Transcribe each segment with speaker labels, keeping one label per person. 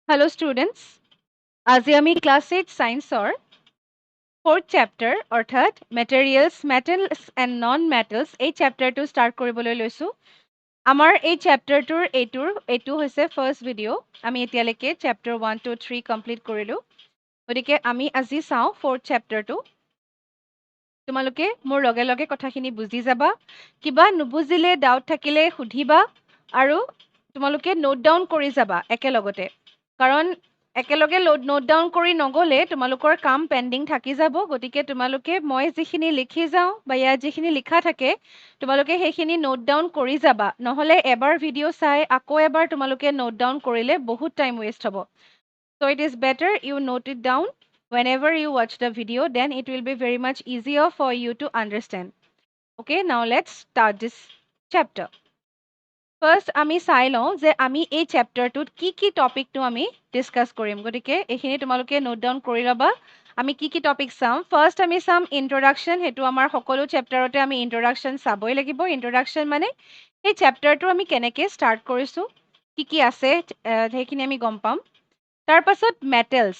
Speaker 1: Hello students, আজি আমি class 8 সায়েন্সৰ 4th chapter অৰ্থাৎ materials, metals and non metals এই চেপ্টাৰটো ষ্টাৰ্ট কৰিবলৈ লৈছোঁ। আমাৰ এই চেপ্টাৰটোৰ এইটো হৈছে ফাৰ্ষ্ট ভিডিঅ'। আমি এতিয়ালৈকে চেপ্টাৰ 1 2 3 কমপ্লিট কৰিলোঁ। গতিকে আমি আজি চাওঁ 4th চেপ্টাৰটো। তোমালোকে মোৰ লগে লগে কথাখিনি বুজি যাবা। কিবা নুবুজিলে ডাউট থাকিলে সুধিবা আৰু তোমালোকে নোট ডাউন কৰি যাবা একেলগতে। কাৰণ একেলগে নোট ডাউন কৰি নগ'লে তোমালোকৰ কাম পেণ্ডিং থাকি যাব। গতিকে তোমালোকে মই যিখিনি লিখি যাওঁ বা ইয়াত যিখিনি লিখা থাকে তোমালোকে সেইখিনি নোট ডাউন কৰি যাবা। নহ'লে এবাৰ ভিডিঅ' চাই আকৌ এবাৰ তোমালোকে নোট ডাউন কৰিলে বহুত টাইম ৱেষ্ট হ'ব। So it is better you note it down whenever you watch the video, then it will be very much easier for you to understand. Okay, now let's start this chapter. First, আমি চাই লওঁ যে আমি এই চেপ্টাৰটোত কি টপিকটো আমি discuss কৰিম। গতিকে এইখিনি তোমালোকে নোট ডাউন কৰি ল'বা। আমি কি টপিক চাম? ফাৰ্ষ্ট আমি চাম ইন্ট্ৰডাকশ্যন। সেইটো আমাৰ সকলো চেপ্টাৰতে আমি ইন্ট্ৰডাকশ্যন চাবই লাগিব। ইন্ট্ৰডাকশ্যন মানে এই চেপ্টাৰটো আমি কেনেকৈ ষ্টাৰ্ট কৰিছোঁ, কি আছে সেইখিনি আমি গম পাম। তাৰ পাছত মেটেলছ,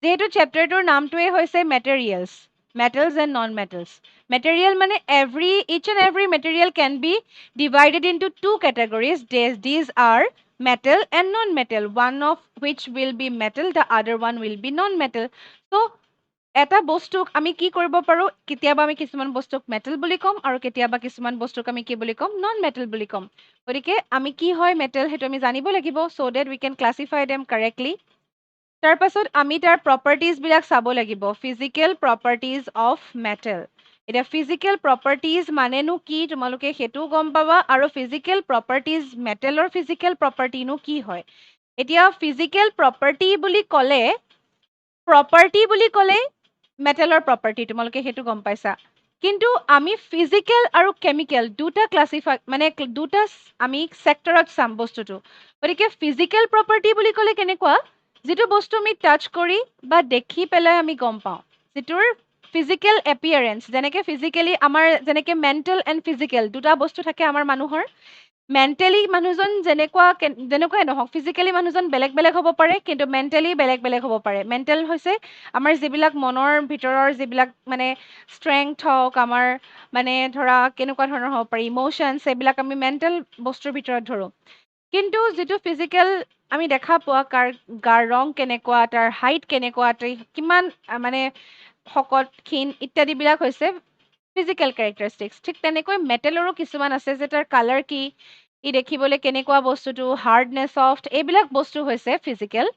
Speaker 1: যেহেতু চেপ্টাৰটোৰ নামটোৱে হৈছে materials, metals and non metals. Material মানে each and every material can be divided into two categories. These are metal and non-metal. One of which will be metal, the other one will be non-metal. So এটা বস্তুক আমি কি কৰিব পাৰোঁ, কেতিয়াবা আমি কিছুমান বস্তুক মেটেল বুলি ক'ম আৰু কেতিয়াবা কিছুমান বস্তুক আমি কি বুলি ক'ম, নন মেটেল বুলি ক'ম। গতিকে আমি কি হয় মেটেল সেইটো আমি জানিব লাগিব, so that we can classify them correctly. তাৰ পাছত আমি তাৰ প্ৰপাৰ্টিজবিলাক চাব লাগিব, ফিজিকেল প্ৰপাৰ্টিজ অফ মেটেল। এতিয়া ফিজিকেল প্ৰপাৰ্টিজ মানেনো কি তোমালোকে সেইটোও গম পাবা, আৰু ফিজিকেল প্ৰপাৰ্টিজ, মেটেলৰ ফিজিকেল প্ৰপাৰ্টিনো কি হয়। এতিয়া ফিজিকেল প্ৰপাৰ্টি বুলি ক'লে মেটেলৰ প্ৰপাৰ্টি তোমালোকে সেইটো গম পাইছা। কিন্তু আমি ফিজিকেল আৰু কেমিকেল দুটা দুটা আমি ছেক্টৰত চাম বস্তুটো। গতিকে ফিজিকেল প্ৰপাৰ্টি বুলি ক'লে কেনেকুৱা, যিটো বস্তু আমি টাচ কৰি বা দেখি পেলাই আমি গম পাওঁ, যিটোৰ ফিজিকেল এপিয়াৰেঞ্চ, যেনেকৈ ফিজিকেলি আমাৰ যেনেকৈ মেণ্টেল এণ্ড ফিজিকেল দুটা বস্তু থাকে আমাৰ মানুহৰ। মেণ্টেলি মানুহজন যেনেকুৱাই নহওক, ফিজিকেলি মানুহজন বেলেগ বেলেগ হ'ব পাৰে, কিন্তু মেণ্টেলি বেলেগ বেলেগ হ'ব পাৰে। মেণ্টেল হৈছে আমাৰ যিবিলাক মনৰ ভিতৰৰ যিবিলাক মানে ষ্ট্ৰেংথ হওক, আমাৰ মানে ধৰা কেনেকুৱা ধৰণৰ হ'ব পাৰে ইম'শ্যনছ, এইবিলাক আমি মেণ্টেল বস্তুৰ ভিতৰত ধৰোঁ। কিন্তু যিটো ফিজিকেল আমি দেখা পোৱা, গাৰ ৰং কেনেকুৱা, তাৰ হাইট কেনেকুৱা, কিমান মানে শকত ক্ষীণ ইত্যাদিবিলাক হৈছে ফিজিকেল কেৰেক্টাৰিষ্টিক্স। ঠিক তেনেকৈ মেটেলৰো কিছুমান আছে যে তাৰ কালাৰ কি, ই দেখিবলৈ কেনেকুৱা বস্তুটো, হাৰ্ডনেছ, ছফ্ট, এইবিলাক বস্তু হৈছে ফিজিকেল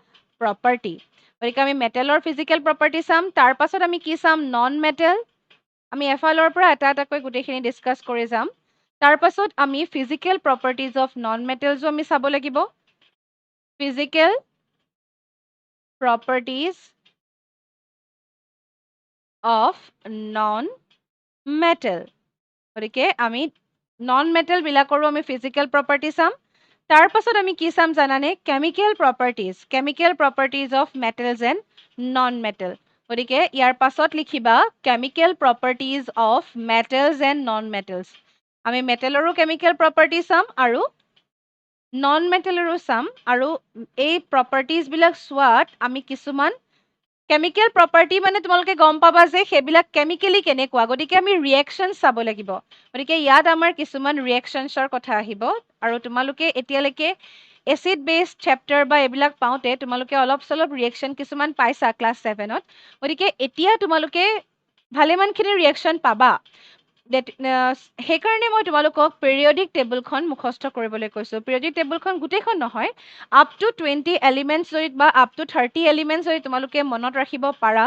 Speaker 1: প্ৰপাৰ্টি। গতিকে আমি মেটেলৰ ফিজিকেল প্ৰপাৰ্টি চাম। তাৰ পাছত আমি কি চাম, নন মেটেল। আমি এফালৰ পৰা এটা এটাকৈ গোটেইখিনি ডিছকাছ কৰি যাম। তাৰ পাছত আমি ফিজিকেল প্ৰপাৰ্টিজ অফ নন মেটেলছো আমি চাব লাগিব। Physical properties of non metal. গতিকে আমি নন মেটেলবিলাকৰো আমি ফিজিকেল প্ৰপাৰ্টি চাম। তাৰ পাছত আমি কি চাম জানানে, chemical properties of metals and non metal. গতিকে ইয়াৰ পাছত লিখিবা chemical properties of metals and non metals. আমি মেটেলৰো কেমিকেল প্ৰপাৰ্টি চাম আৰু নন মেটেলৰো চাম। আৰু এই প্ৰপাৰ্টিজবিলাক চোৱাত আমি কিছুমান কেমিকেল প্ৰপাৰ্টি মানে তোমালোকে গম পাবা যে সেইবিলাক কেমিকেলি কেনেকুৱা, গতিকে আমি ৰিয়েকশ্যন চাব লাগিব। গতিকে ইয়াত আমাৰ কিছুমান ৰিয়েকশ্যনছৰ কথা আহিব। আৰু তোমালোকে এতিয়ালৈকে এচিড বেছ চেপ্টাৰ বা এইবিলাক পাওঁতে তোমালোকে অলপ চলপ ৰিয়েকশ্যন কিছুমান পাইছা ক্লাছ 7ত। গতিকে এতিয়া তোমালোকে ভালেমানখিনি ৰিয়েকশ্যন পাবা। সেইকাৰণে মই তোমালোকক পিৰিয়ডিক টেবুলখন মুখস্থ কৰিবলৈ কৈছোঁ। পিৰিয়ডিক টেবুলখন গোটেইখন নহয়, আপ টু 20 এলিমেণ্টছ যদি বা আপ টু 30 এলিমেণ্টছ যদি তোমালোকে মনত ৰাখিব পাৰা,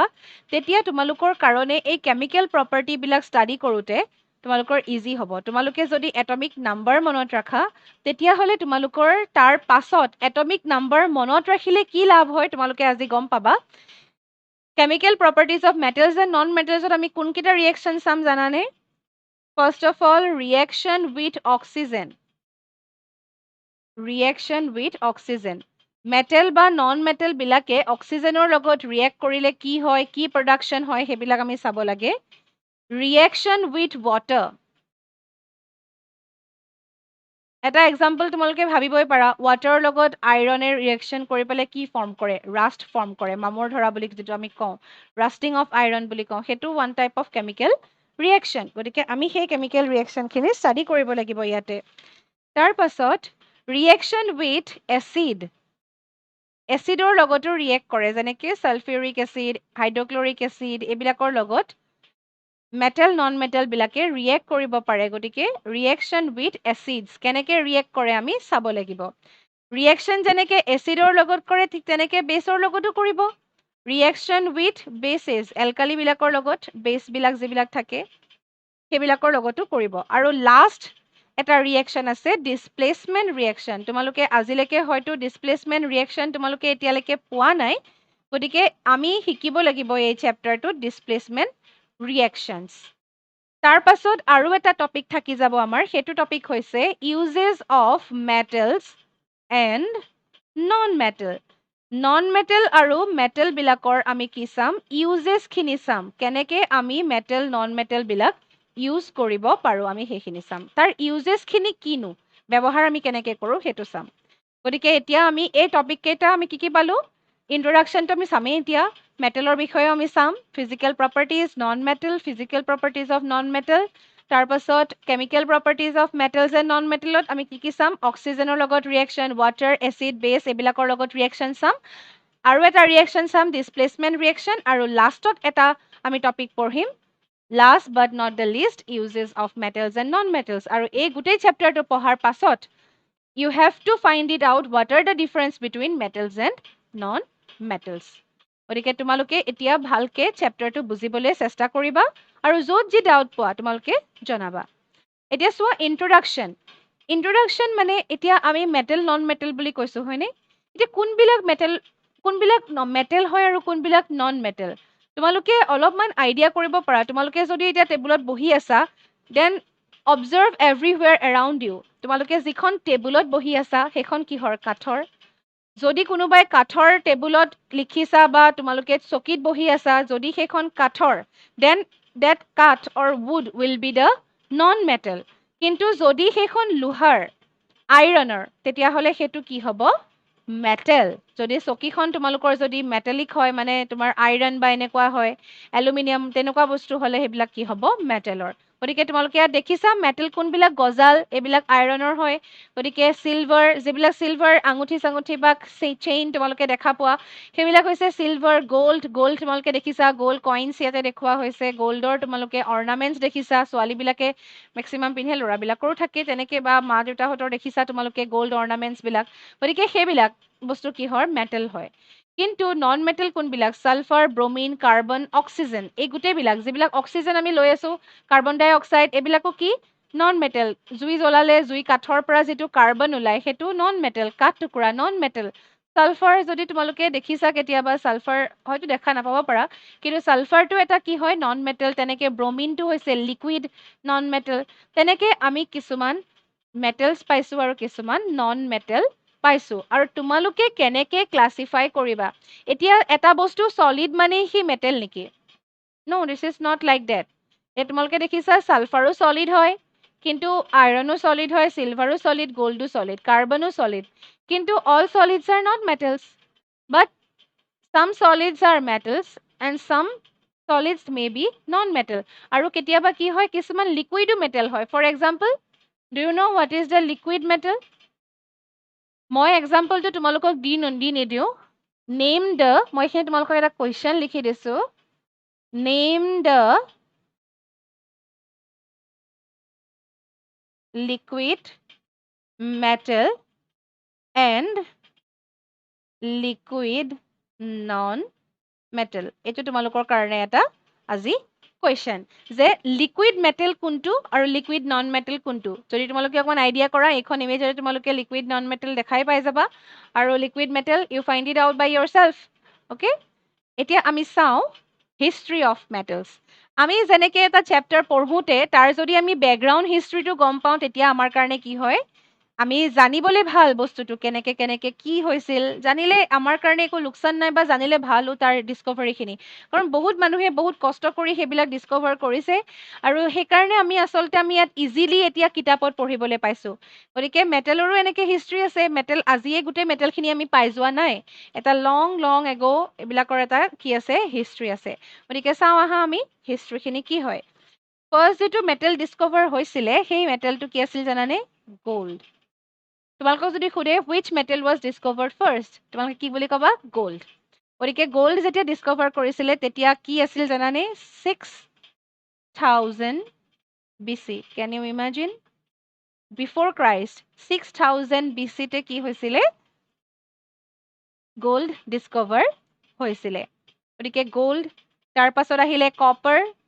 Speaker 1: তেতিয়া তোমালোকৰ কাৰণে এই কেমিকেল প্ৰপাৰ্টিবিলাক ষ্টাডি কৰোঁতে তোমালোকৰ ইজি হ'ব। তোমালোকে যদি এটমিক নাম্বাৰ মনত ৰাখা, তেতিয়াহ'লে তোমালোকৰ তাৰ পাছত এটমিক নাম্বাৰ মনত ৰাখিলে কি লাভ হয় তোমালোকে আজি গম পাবা। Chemical properties of metals and non মেটেলছত আমি কোনকেইটা ৰিয়েকশ্যন চাম জানানে? First of all, reaction with oxygen. Metal বা নন মেটেলবিলাকে অক্সিজেনৰ লগত ৰিয়েক্ট কৰিলে কি হয়, কি প্ৰডাকশ্যন হয়, সেইবিলাক আমি চাব লাগে। Reaction with water. এটা এক্সাম্পল তোমালোকে ভাবিবই পাৰা ৱাটাৰৰ লগত আইৰণে ৰিয়েকশ্যন কৰি পেলাই কি ফৰ্ম কৰে ৰাষ্ট ফৰ্ম কৰে মামৰ ধৰা বুলি যিটো আমি কওঁ ৰাষ্টিং অফ আইৰণ বুলি কওঁ সেইটো one type of chemical reaction গতিকে আমি সেই কেমিকেল ৰিয়েকশ্যনখিনি ষ্টাডি কৰিব লাগিব ইয়াতে তাৰ পাছত ৰিয়েকশ্যন উইথ এচিড এচিডৰ লগতো ৰিয়েক্ট কৰে যেনেকৈ ছালফিউৰিক এচিড হাইড্ৰক্লৰিক এচিড এইবিলাকৰ লগত মেটেল নন মেটেলবিলাকে ৰিয়েক্ট কৰিব পাৰে গতিকে ৰিয়েকশ্যন উইথ এচিডছ কেনেকৈ ৰিয়েক্ট কৰে আমি চাব লাগিব ৰিয়েকশ্যন যেনেকৈ এচিডৰ লগত কৰে ঠিক তেনেকৈ বেছৰ লগতো কৰিব ৰিয়েকশ্যন উইথ বেছেছ এলকালিবিলাকৰ লগত বেছবিলাক যিবিলাক থাকে সেইবিলাকৰ লগতো কৰিব আৰু লাষ্ট এটা ৰিয়েকশ্যন আছে ডিছপ্লেচমেণ্ট ৰিয়েকশ্যন তোমালোকে আজিলৈকে হয়তো ডিছপ্লেচমেণ্ট ৰিয়েকশ্যন তোমালোকে এতিয়ালৈকে পোৱা নাই গতিকে আমি শিকিব লাগিব এই চেপ্টাৰটোত ডিছপ্লেচমেণ্ট ৰিয়েকশ্যনছ তাৰ পাছত আৰু এটা টপিক থাকি যাব আমাৰ সেইটো টপিক হৈছে uses of metals and non metal non metal আৰু মেটেলবিলাকৰ আমি কি চাম ইউজেছখিনি চাম কেনেকৈ আমি মেটেল নন মেটেলবিলাক ইউজ কৰিব পাৰোঁ আমি সেইখিনি চাম তাৰ ইউজেছখিনি কিনো ব্যৱহাৰ আমি কেনেকৈ কৰোঁ সেইটো চাম গতিকে এতিয়া আমি এই টপিক কেইটা আমি কি পালোঁ ইন্ট্ৰডাকশ্যনটো আমি চামেই এতিয়া মেটেলৰ বিষয়ে আমি চাম physical properties non metal physical properties of non metal তাৰপাছত chemical properties of metals and non মেটেলত আমি কি চাম অক্সিজেনৰ লগত ৰিয়েকশ্যন ৱাটাৰ এচিড বেছ এইবিলাকৰ লগত ৰিয়েকশ্যন চাম আৰু এটা ৰিয়েকশ্যন চাম ডিছপ্লেচমেণ্ট ৰিয়েকশ্যন আৰু লাষ্টত এটা আমি টপিক পঢ়িম last but not the least uses of metals and non metals আৰু এই গোটেই চেপ্টাৰটো পঢ়াৰ পাছত you have to find it out what are the difference between metals and non-metals. গতিকে তোমালোকে এতিয়া ভালকে চেপ্টাৰটো বুজিবলৈ চেষ্টা কৰিবা আৰু য'ত যি ডাউট পোৱা তোমালোকে জনাবা এতিয়া চোৱা ইন্ট্ৰডাকশ্যন মানে এতিয়া আমি মেটেল নন মেটেল বুলি কৈছোঁ হয়নে এতিয়া কোনবিলাক মেটেল হয় আৰু কোনবিলাক নন মেটেল তোমালোকে অলপমান আইডিয়া কৰিব পাৰা তোমালোকে যদি এতিয়া টেবুলত বহি আছা দেন অবজাৰ্ভ এভৰিৱেৰ এৰাউণ্ড ইউ তোমালোকে যিখন টেবুলত বহি আছা সেইখন কিহৰ কাঠৰ যদি কোনোবাই কাঠৰ টেবুলত লিখিছা বা তোমালোকে চকীত বহি আছা যদি সেইখন কাঠৰ দেন ডেট কাঠ or wood will be the non metal কিন্তু যদি সেইখন লোহাৰ আইৰণৰ তেতিয়াহ'লে সেইটো কি হ'ব মেটেল যদি চকীখন তোমালোকৰ যদি মেটেলিক হয় মানে তোমাৰ আইৰণ বা এনেকুৱা হয় এলুমিনিয়াম তেনেকুৱা বস্তু হ'লে সেইবিলাক কি হ'ব মেটেলৰ গতিকে তোমালোকে ইয়াত দেখিছা মেটেল কোনবিলাক গজাল এইবিলাক আইৰণৰ হয় গতিকে চিলভাৰ যিবিলাক চিলভাৰ আঙুঠি চাঙুঠি বা চেইন তোমালোকে দেখা পোৱা সেইবিলাক হৈছে চিলভাৰ গ'ল্ড তোমালোকে দেখিছা গ'ল্ড কইনছ ইয়াতে দেখুওৱা হৈছে গ'ল্ডৰ তোমালোকে অৰ্নামেণ্টছ দেখিছা ছোৱালীবিলাকে মেক্সিমাম পিন্ধে ল'ৰাবিলাকৰো থাকে তেনেকৈ বা মা দেউতাহঁতৰ দেখিছা তোমালোকে গ'ল্ড অৰ্নামেণ্টছবিলাক গতিকে সেইবিলাক বস্তু কিহৰ মেটেল হয় কিন্তু নন মেটেল কোনবিলাক ছালফাৰ ব্ৰমিন কাৰ্বন অক্সিজেন এই গোটেইবিলাক যিবিলাক অক্সিজেন আমি লৈ আছোঁ কাৰ্বন ডাই অক্সাইড এইবিলাকো কি নন মেটেল জুই জ্বলালে জুই কাঠৰ পৰা যিটো কাৰ্বন ওলায় সেইটো নন মেটেল কাঠ টুকুৰা নন মেটেল ছালফাৰ যদি তোমালোকে দেখিছা কেতিয়াবা ছালফাৰ হয়তো দেখা নাপাব পাৰা কিন্তু ছালফাৰটো এটা কি হয় নন মেটেল তেনেকৈ ব্ৰমিনটো হৈছে লিকুইড নন মেটেল তেনেকৈ আমি কিছুমান মেটেলছ পাইছোঁ আৰু কিছুমান নন মেটেল পাইছোঁ আৰু তোমালোকে কেনেকৈ ক্লাছিফাই কৰিবা এতিয়া এটা বস্তু ছলিড মানেই সি মেটেল নেকি no this is not like that এই তোমালোকে দেখিছা ছালফাৰো ছলিড হয় কিন্তু আইৰণো ছলিড হয় চিলভাৰো ছলিড গ'ল্ডো ছলিড কাৰ্বনো ছলিড কিন্তু all ছলিডছ are not metals but some solids are metals and some solids may be non-metal আৰু কেতিয়াবা কি হয় কিছুমান লিকুইডো মেটেল হয় for example do you know' what is the liquid metal মই এক্সাম্পলটো তোমালোকক দি নিদিওঁ নেম দ্য মই এইখিনি তোমালোকক এটা কুৱেশ্যন লিখি দিছোঁ name the liquid metal and liquid non metal এইটো তোমালোকৰ কাৰণে এটা আজি কুৱেশ্যন যে লিকুইড মেটেল কোনটো আৰু লিকুইড নন মেটেল কোনটো যদি তোমালোকে অকণমান আইডিয়া কৰা এইখন ইমেজতে তোমালোকে লিকুইড নন মেটেল দেখাই পাই যাবা আৰু liquid metal you find it out by yourself okay এতিয়া আমি চাওঁ হিষ্ট্ৰী অফ মেটেলছ আমি যেনেকৈ এটা চেপ্টাৰ পঢ়োঁতে তাৰ যদি আমি বেকগ্ৰাউণ্ড হিষ্ট্ৰীটো গম পাওঁ তেতিয়া আমাৰ কাৰণে কি হয় আমি জানিবলে ভাল বস্তুটো কেনেকে কেনেকে কি হৈছিল জানিলে আমাৰ কাৰণে একো লোকচান নাই বা জানিলে ভালো তাৰ ডিস্কভাৰীখিনি কাৰণ বহুত মানুহে বহুত কষ্ট কৰি সেইবিলাক ডিস্কভাৰ কৰিছে আৰু সেইকাৰণে আমি ইয়াত ইজিলি এতিয়া কিতাপত পঢ়িবলৈ পাইছোঁ গতিকে মেটেলৰো এনেকে হিষ্ট্ৰী আছে মেটেল আজিয়ে গোটেই মেটেলখিনি আমি পাই যোৱা নাই এটা লং লং এগো এইবিলাকৰ এটা কি আছে হিষ্ট্ৰী আছে গতিকে চাওঁ আহা আমি হিষ্ট্ৰীখিনি কি হয় ফাৰ্ষ্ট যিটো মেটেল ডিস্কভাৰ হৈছিলে সেই মেটেলটো কি আছিল জানানে গ'ল্ড তোমালোকক যদি সোধে which metal was discovered first তোমালোকে কি বুলি ক'বা gold গতিকে gold যেতিয়া ডিস্কভাৰ কৰিছিলে তেতিয়া কি আছিল জানানে 6000 BC can you imagine before Christ 6000 BC তে কি হৈছিলে gold ডিস্কভাৰ হৈছিলে গতিকে gold তাৰ পাছত আহিলে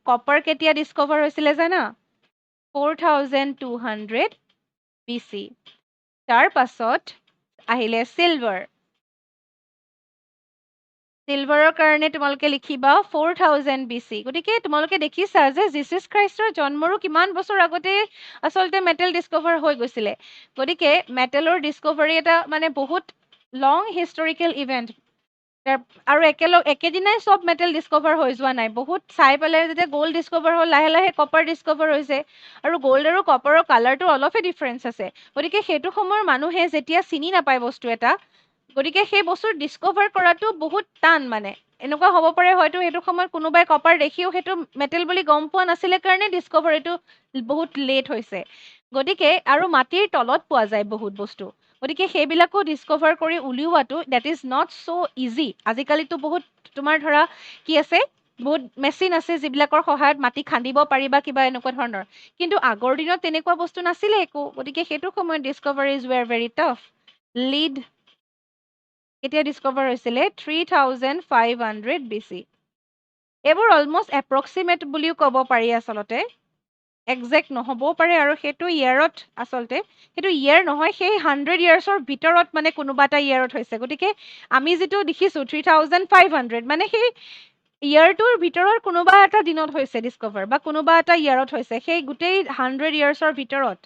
Speaker 1: কপাৰ কেতিয়া ডিস্কভাৰ হৈছিলে জানা 4200 BC তাৰ পাছত আহিলে চিলভাৰৰ কাৰণে তোমালোকে লিখিবা 4000 BC গতিকে তোমালোকে দেখিছা যে জিচাছ খ্ৰীষ্টৰ জন্মৰো কিমান বছৰ আগতে আচলতে মেটেল ডিস্কভাৰ হৈ গৈছিলে গতিকে মেটেলৰ ডিস্কভাৰী এটা মানে বহুত লং হিষ্টৰিকেল ইভেণ্ট আৰু একেদিনাই চব মেটেল ডিস্কভাৰ হৈ যোৱা নাই বহুত চাই পেলাই যেতিয়া গ'ল্ড ডিস্কভাৰ হ'ল লাহে লাহে কপাৰ ডিস্কভাৰ হৈছে আৰু গ'ল্ড আৰু কপাৰৰ কালাৰটো অলপহে ডিফাৰেঞ্চ আছে গতিকে সেইটো সময়ৰ মানুহে যেতিয়া চিনি নাপায় বস্তু এটা গতিকে সেই বস্তু ডিস্কভাৰ কৰাটো বহুত টান মানে এনেকুৱা হ'ব পাৰে হয়তো সেইটো সময়ত কোনোবাই কপাৰ দেখিও সেইটো মেটেল বুলি গম পোৱা নাছিলে কাৰণে ডিস্কভাৰীটো বহুত লেট হৈছে গতিকে আৰু মাটিৰ তলত পোৱা যায় বহুত বস্তু গতিকে সেইবিলাকো ডিস্কভাৰ কৰি উলিওৱাটো that is not so' easy আজিকালিতো বহুত তোমাৰ ধৰা কি আছে বহুত মেচিন আছে যিবিলাকৰ সহায়ত মাটি খান্দিব পাৰি বা কিবা এনেকুৱা ধৰণৰ কিন্তু আগৰ দিনত তেনেকুৱা বস্তু নাছিলে একো গতিকে সেইটো সময়ত ডিস্কভাৰীজ ৱেৰ ভেৰি টাফ লিড কেতিয়া ডিস্কভাৰ হৈছিলে 3500 BC এইবোৰ অলমষ্ট এপ্ৰক্সিমেট বুলিও ক'ব পাৰি আচলতে একজেক্ট নহ'বও পাৰে আৰু সেইটো ইয়েৰত আচলতে সেইটো ইয়েৰ নহয় সেই 100 ইয়াৰ্ছৰ ভিতৰত মানে কোনোবা এটা ইয়েৰত হৈছে গতিকে আমি যিটো দেখিছোঁ 3500 মানে সেই ইয়েৰটোৰ ভিতৰত কোনোবা এটা দিনত হৈছে ডিস্কভাৰ বা কোনোবা এটা ইয়েৰত হৈছে সেই গোটেই 100 ইয়াৰ্ছৰ ভিতৰত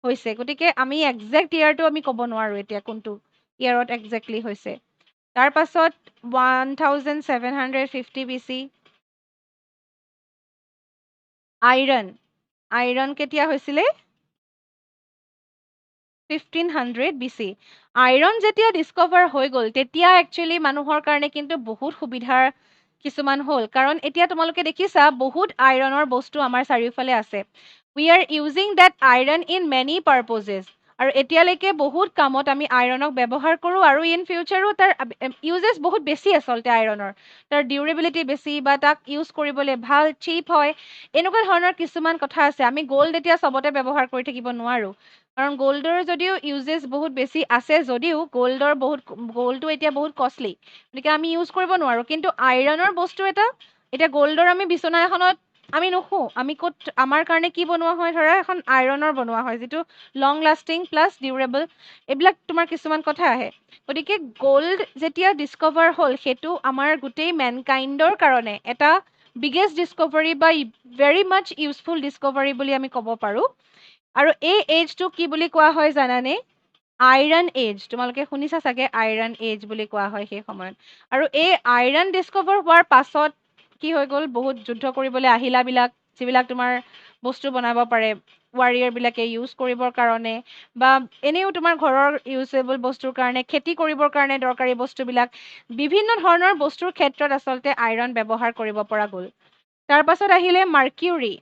Speaker 1: হৈছে গতিকে আমি একজেক্ট ইয়েৰটো আমি ক'ব নোৱাৰোঁ এতিয়া কোনটো ইয়েৰত একজেক্টলি হৈছে তাৰ পাছত 1750 BC আইৰণ কেতিয়া হৈছিলে 1500 BC আইৰণ যেতিয়া ডিস্কভাৰ হৈ গ'ল তেতিয়া একচুৱেলি মানুহৰ কাৰণে কিন্তু বহুত সুবিধাৰ কিছুমান হ'ল কাৰণ এতিয়া তোমালোকে দেখিছা বহুত আইৰণৰ বস্তু আমাৰ চাৰিওফালে আছে we are using that iron in many purposes আৰু এতিয়ালৈকে বহুত কামত আমি আইৰণক ব্যৱহাৰ কৰোঁ আৰু ইন ফিউচাৰো তাৰ ইউজেছ বহুত বেছি আচলতে আইৰণৰ তাৰ ডিউৰেবিলিটি বেছি বা তাক ইউজ কৰিবলৈ ভাল চিপ হয় এনেকুৱা ধৰণৰ কিছুমান কথা আছে আমি গ'ল্ড এতিয়া চবতে ব্যৱহাৰ কৰি থাকিব নোৱাৰোঁ কাৰণ গ'ল্ডৰ যদিও ইউজেছ বহুত বেছি আছে যদিও গ'ল্ডটো এতিয়া বহুত কষ্টলি গতিকে আমি ইউজ কৰিব নোৱাৰোঁ কিন্তু আইৰণৰ বস্তু এটা এতিয়া গ'ল্ডৰ আমি বিচনা এখনত আমি নুশো আমি ক'ত আমাৰ কাৰণে কি বনোৱা হয় ধৰা এখন আইৰণৰ বনোৱা হয় যিটো লং লাষ্টিং প্লাছ ডিউৰেবল এইবিলাক তোমাৰ কিছুমান কথা আহে গতিকে গ'ল্ড যেতিয়া ডিস্কভাৰ হ'ল সেইটো আমাৰ গোটেই মেনকাইণ্ডৰ কাৰণে এটা বিগেষ্ট ডিস্কভাৰী বা ভেৰি মাছ ইউজফুল ডিস্কভাৰী বুলি আমি ক'ব পাৰোঁ আৰু এই এইজটো কি বুলি কোৱা হয় জানানে আইৰণ এজ তোমালোকে শুনিছা চাগে আইৰণ এজ বুলি কোৱা হয় সেই সময়ত আৰু এই আইৰণ ডিস্কভাৰ হোৱাৰ পাছত কি হৈ গ'ল বহুত যুদ্ধ কৰিবলৈ আহিলাবিলাক যিবিলাক তোমাৰ বস্তু বনাব পাৰে ৱাৰিয়াৰবিলাকে ইউজ কৰিবৰ কাৰণে বা এনেও তোমাৰ ঘৰৰ ইউজেবল বস্তুৰ কাৰণে খেতি কৰিবৰ কাৰণে দৰকাৰী বস্তুবিলাক বিভিন্ন ধৰণৰ বস্তুৰ ক্ষেত্ৰত আচলতে আইৰণ ব্যৱহাৰ কৰিব পৰা গ'ল তাৰ পাছত আহিলে মাৰ্কিউৰী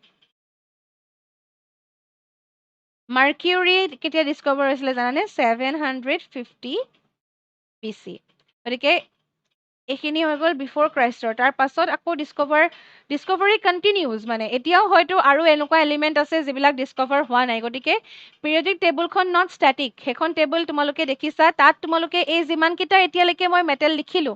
Speaker 1: কেতিয়া ডিস্কভাৰ হৈছিলে জানানে 750 BC গতিকে এইখিনি হৈ গ'ল বিফ'ৰ ক্ৰাইষ্টৰ তাৰ পাছত আকৌ ডিস্কভাৰী কণ্টিনিউজ মানে এতিয়াও হয়তো আৰু এনেকুৱা এলিমেণ্ট আছে যিবিলাক ডিস্কভাৰ হোৱা নাই গতিকে পিৰিয়ডিক টেবুলখন নট ষ্টেটিক সেইখন টেবুল তোমালোকে দেখিছা তাত তোমালোকে এই যিমানকেইটা এতিয়ালৈকে মই মেটেল লিখিলোঁ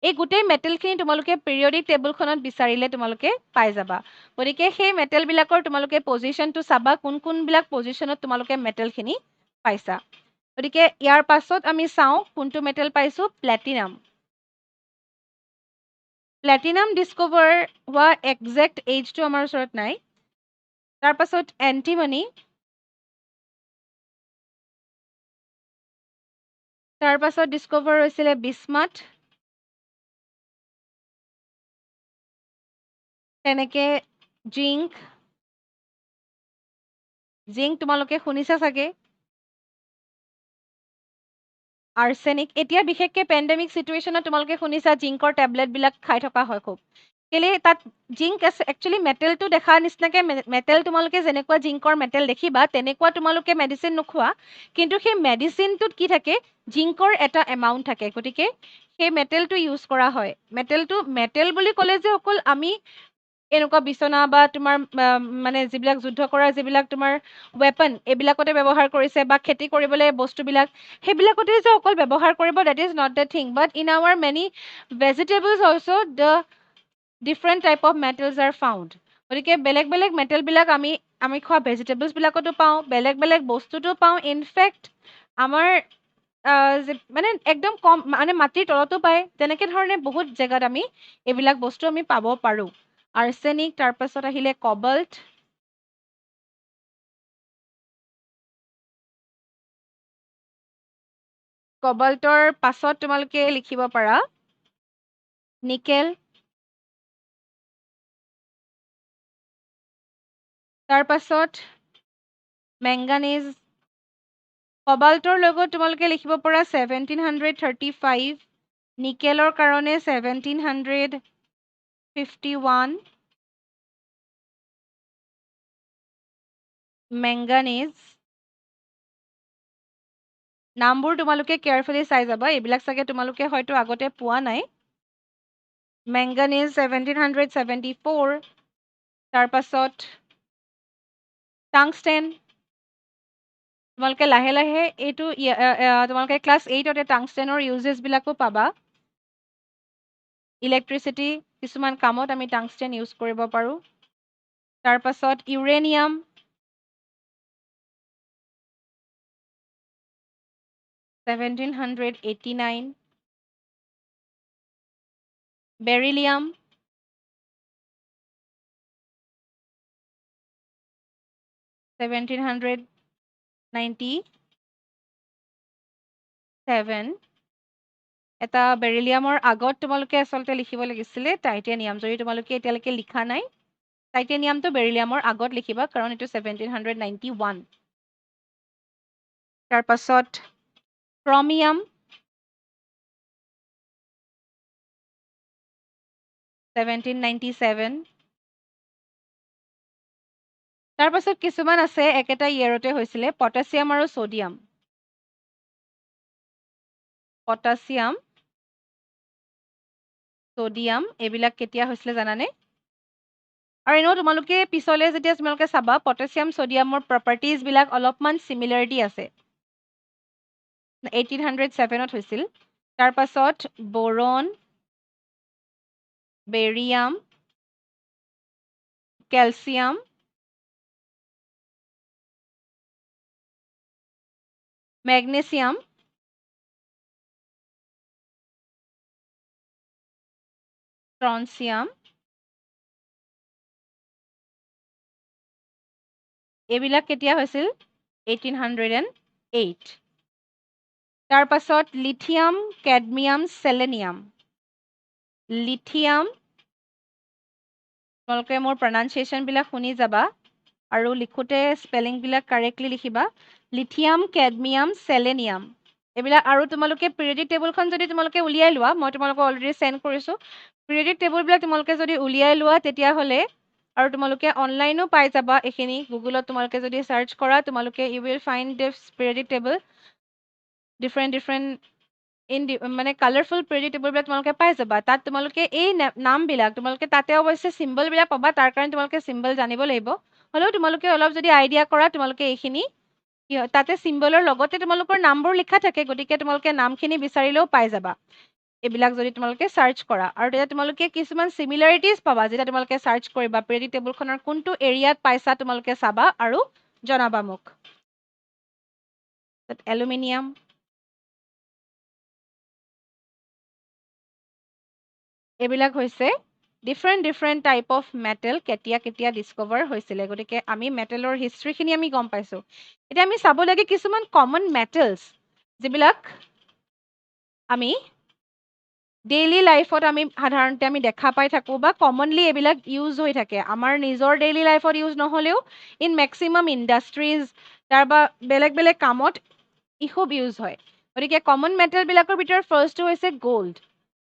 Speaker 1: এই গোটেই মেটেলখিনি তোমালোকে পিৰিয়ডিক টেবুলখনত বিচাৰিলে তোমালোকে পাই যাবা গতিকে সেই মেটেলবিলাকৰ তোমালোকে পজিশ্যনটো চাবা কোনবিলাক পজিশ্যনত তোমালোকে মেটেলখিনি পাইছা গতিকে ইয়াৰ পাছত আমি চাওঁ কোনটো মেটেল পাইছোঁ প্লেটিনাম ডিস্কভাৰ হোৱা একজেক্ট এইজটো আমাৰ ওচৰত নাই তাৰ পাছত এণ্টিমনি তাৰ পাছত ডিস্কভাৰ হৈছিলে বিস্মাথ, তেনেকে জিংক তোমালোকে শুনিছা চাগে, আৰ্ছেনিক। এতিয়া বিশেষকৈ পেণ্ডেমিক চিটুৱেশ্যনত তোমালোকে শুনিছা জিংকৰ টেবলেটবিলাক খাই থকা হয় খুব। কেলে তাত জিংক একচুৱেলি মেটেলটো দেখা নিচিনাকে মেটেল তোমালোকে যেনেকুৱা জিংকৰ মেটেল দেখিবা তেনেকুৱা তোমালোকে মেডিচিন নোখোৱা, কিন্তু সেই মেডিচিনটোত কি থাকে, জিংকৰ এটা এমাউণ্ট থাকে, গতিকে সেই মেটেলটো ইউজ কৰা হয়। মেটেল বুলি ক'লে যে অকল আমি এনেকুৱা বিচনা বা তোমাৰ মানে যিবিলাক যুদ্ধ কৰা যিবিলাক তোমাৰ ৱেপন এইবিলাকতে ব্যৱহাৰ কৰিছে বা খেতি কৰিবলৈ বস্তুবিলাক সেইবিলাকতে যে অকল ব্যৱহাৰ কৰিব, that is not the thing, but in our many vegetables also' the different type of metals are found. গতিকে বেলেগ বেলেগ মেটেলবিলাক আমি খোৱা ভেজিটেবলছবিলাকতো পাওঁ, বেলেগ বেলেগ বস্তুটো পাওঁ। ইনফেক্ট আমাৰ মানে একদম কম মানে মাটিৰ তলতো পায়, তেনেকে ধৰণে বহুত জেগাত আমি এইবিলাক বস্তু আমি পাব পাৰোঁ। আৰ্ছেনিক, তাৰপাছত আহিলে কবল্ট, কবল্টৰ পাছত তোমালোকে লিখিব পাৰা নিকেল, তাৰপাছত মেংগানিজ। কবাল্টৰ লগত তোমালোকে লিখিব পাৰা 1735, নিকেলৰ কাৰণে 1751, মেংগানিজ। নামবোৰ তোমালোকে কেয়াৰফুলি চাই যাবা, এইবিলাক চাগে তোমালোকে হয়তো আগতে পোৱা নাই। মেংগানিজ 1774, তাৰপাছত টাংষ্টেন। তোমালোকে লাহে লাহে এইটো তোমালোকে ক্লাছ 8তে টাংষ্টেনৰ ইউজেছবিলাকো পাবা। ইলেক্ট্ৰিচিটি কিছুমান কামত আমি টাংষ্টেন ইউজ কৰিব পাৰোঁ। তাৰপাছত ইউৰেনিয়াম, $1789, বেৰিলিয়াম, $1797। এটা বেৰিলিয়ামৰ আগত তোমালোকে আচলতে লিখিব লাগিছিলে টাইটেনিয়াম, যদি তোমালোকে এতিয়ালৈকে লিখা নাই টাইটেনিয়ামটো বেৰিলিয়ামৰ আগত লিখিবা, কাৰণ এইটো 1791। তাৰপাছত ক্ৰমিয়াম, 1797। তাৰপাছত কিছুমান আছে একেটা ইয়েৰতে হৈছিলে, পটাছিয়াম আৰু ছ'ডিয়াম। পটাছিয়াম, ছ'ডিয়াম এইবিলাক কেতিয়া হৈছিলে জানানে? আৰু এনেও তোমালোকে পিছলৈ যেতিয়া তোমালোকে চাবা পটাছিয়াম ছ'ডিয়ামৰ প্ৰপাৰ্টিজবিলাক অলপমান চিমিলাৰিটি আছে। 1807ত হৈছিল। তাৰপাছত বৰন, বেৰিয়াম, কেলছিয়াম, মেগনেছিয়াম, ষ্ট্ৰনচিয়াম, এইবিলাক কেতিয়া হৈছিল? 1808। তাৰপাছত লিথিয়াম, কেডমিয়াম, চেলেনিয়াম। লিথিয়াম, তোমালোকে মোৰ প্ৰনাউন্সিয়েশ্যনবিলাক শুনি যাবা আৰু লিখোঁতে স্পেলিংবিলাক কাৰেক্টলি লিখিবা। লিথিয়াম, কেডমিয়াম, চেলেনিয়াম এইবিলাক। আৰু তোমালোকে পিৰিয়ডিক টেবুলখন যদি তোমালোকে উলিয়াই লোৱা, মই তোমালোকক অলৰেডি চেণ্ড কৰিছোঁ, পিৰিয়ডিক টেবুলবিলাক তোমালোকে যদি উলিয়াই লোৱা তেতিয়াহ'লে, আৰু তোমালোকে অনলাইনো পাই যাবা এইখিনি, গুগলত তোমালোকে যদি চাৰ্চ কৰা তোমালোকে you will find this periodic table, different মানে কালাৰফুল পিৰিয়ডিক টেবুলবিলাক তোমালোকে পাই যাবা। তাত তোমালোকে এই নামবিলাক তোমালোকে তাতে অৱশ্যে চিম্বলবিলাক পাবা, তাৰ কাৰণে তোমালোকে চিম্বল জানিব লাগিব। হ'লেও তোমালোকে অলপ যদি আইডিয়া কৰা তোমালোকে এইখিনি তাতে চিম্বলৰ লগতে তোমালোকৰ নামবোৰ লিখা থাকে, গতিকে তোমালোকে নামখিনি বিচাৰিলেও পাই যাবা এইবিলাক যদি তোমালোকে চাৰ্চ কৰা। আৰু তেতিয়া তোমালোকে কিছুমান চিমিলাৰিটিজ পাবা যেতিয়া তোমালোকে চাৰ্চ কৰিবা, পিৰিয়ডিক টেবুলখনৰ কোনটো এৰিয়াত পাইছা তোমালোকে চাবা আৰু জনাবা মোক। এলুমিনিয়াম, এইবিলাক হৈছে ডিফাৰেণ্ট টাইপ অফ মেটেল কেতিয়া কেতিয়া ডিস্কভাৰ হৈছিলে। গতিকে আমি মেটেলৰ হিষ্ট্ৰীখিনি আমি গম পাইছোঁ। এতিয়া আমি চাব লাগে কিছুমান কমন মেটেলছ যিবিলাক আমি ডেইলি লাইফত আমি সাধাৰণতে আমি দেখা পাই থাকোঁ বা কমনলি এইবিলাক ইউজ হৈ থাকে আমাৰ নিজৰ ডেইলি লাইফত ইউজ নহ'লেও ইন মেক্সিমাম ইণ্ডাষ্ট্ৰিজ তাৰ বা বেলেগ বেলেগ কামত ই খুব ইউজ হয় গতিকে কমন মেটেলবিলাকৰ ভিতৰত ফাৰ্ষ্টটো হৈছে গ'ল্ড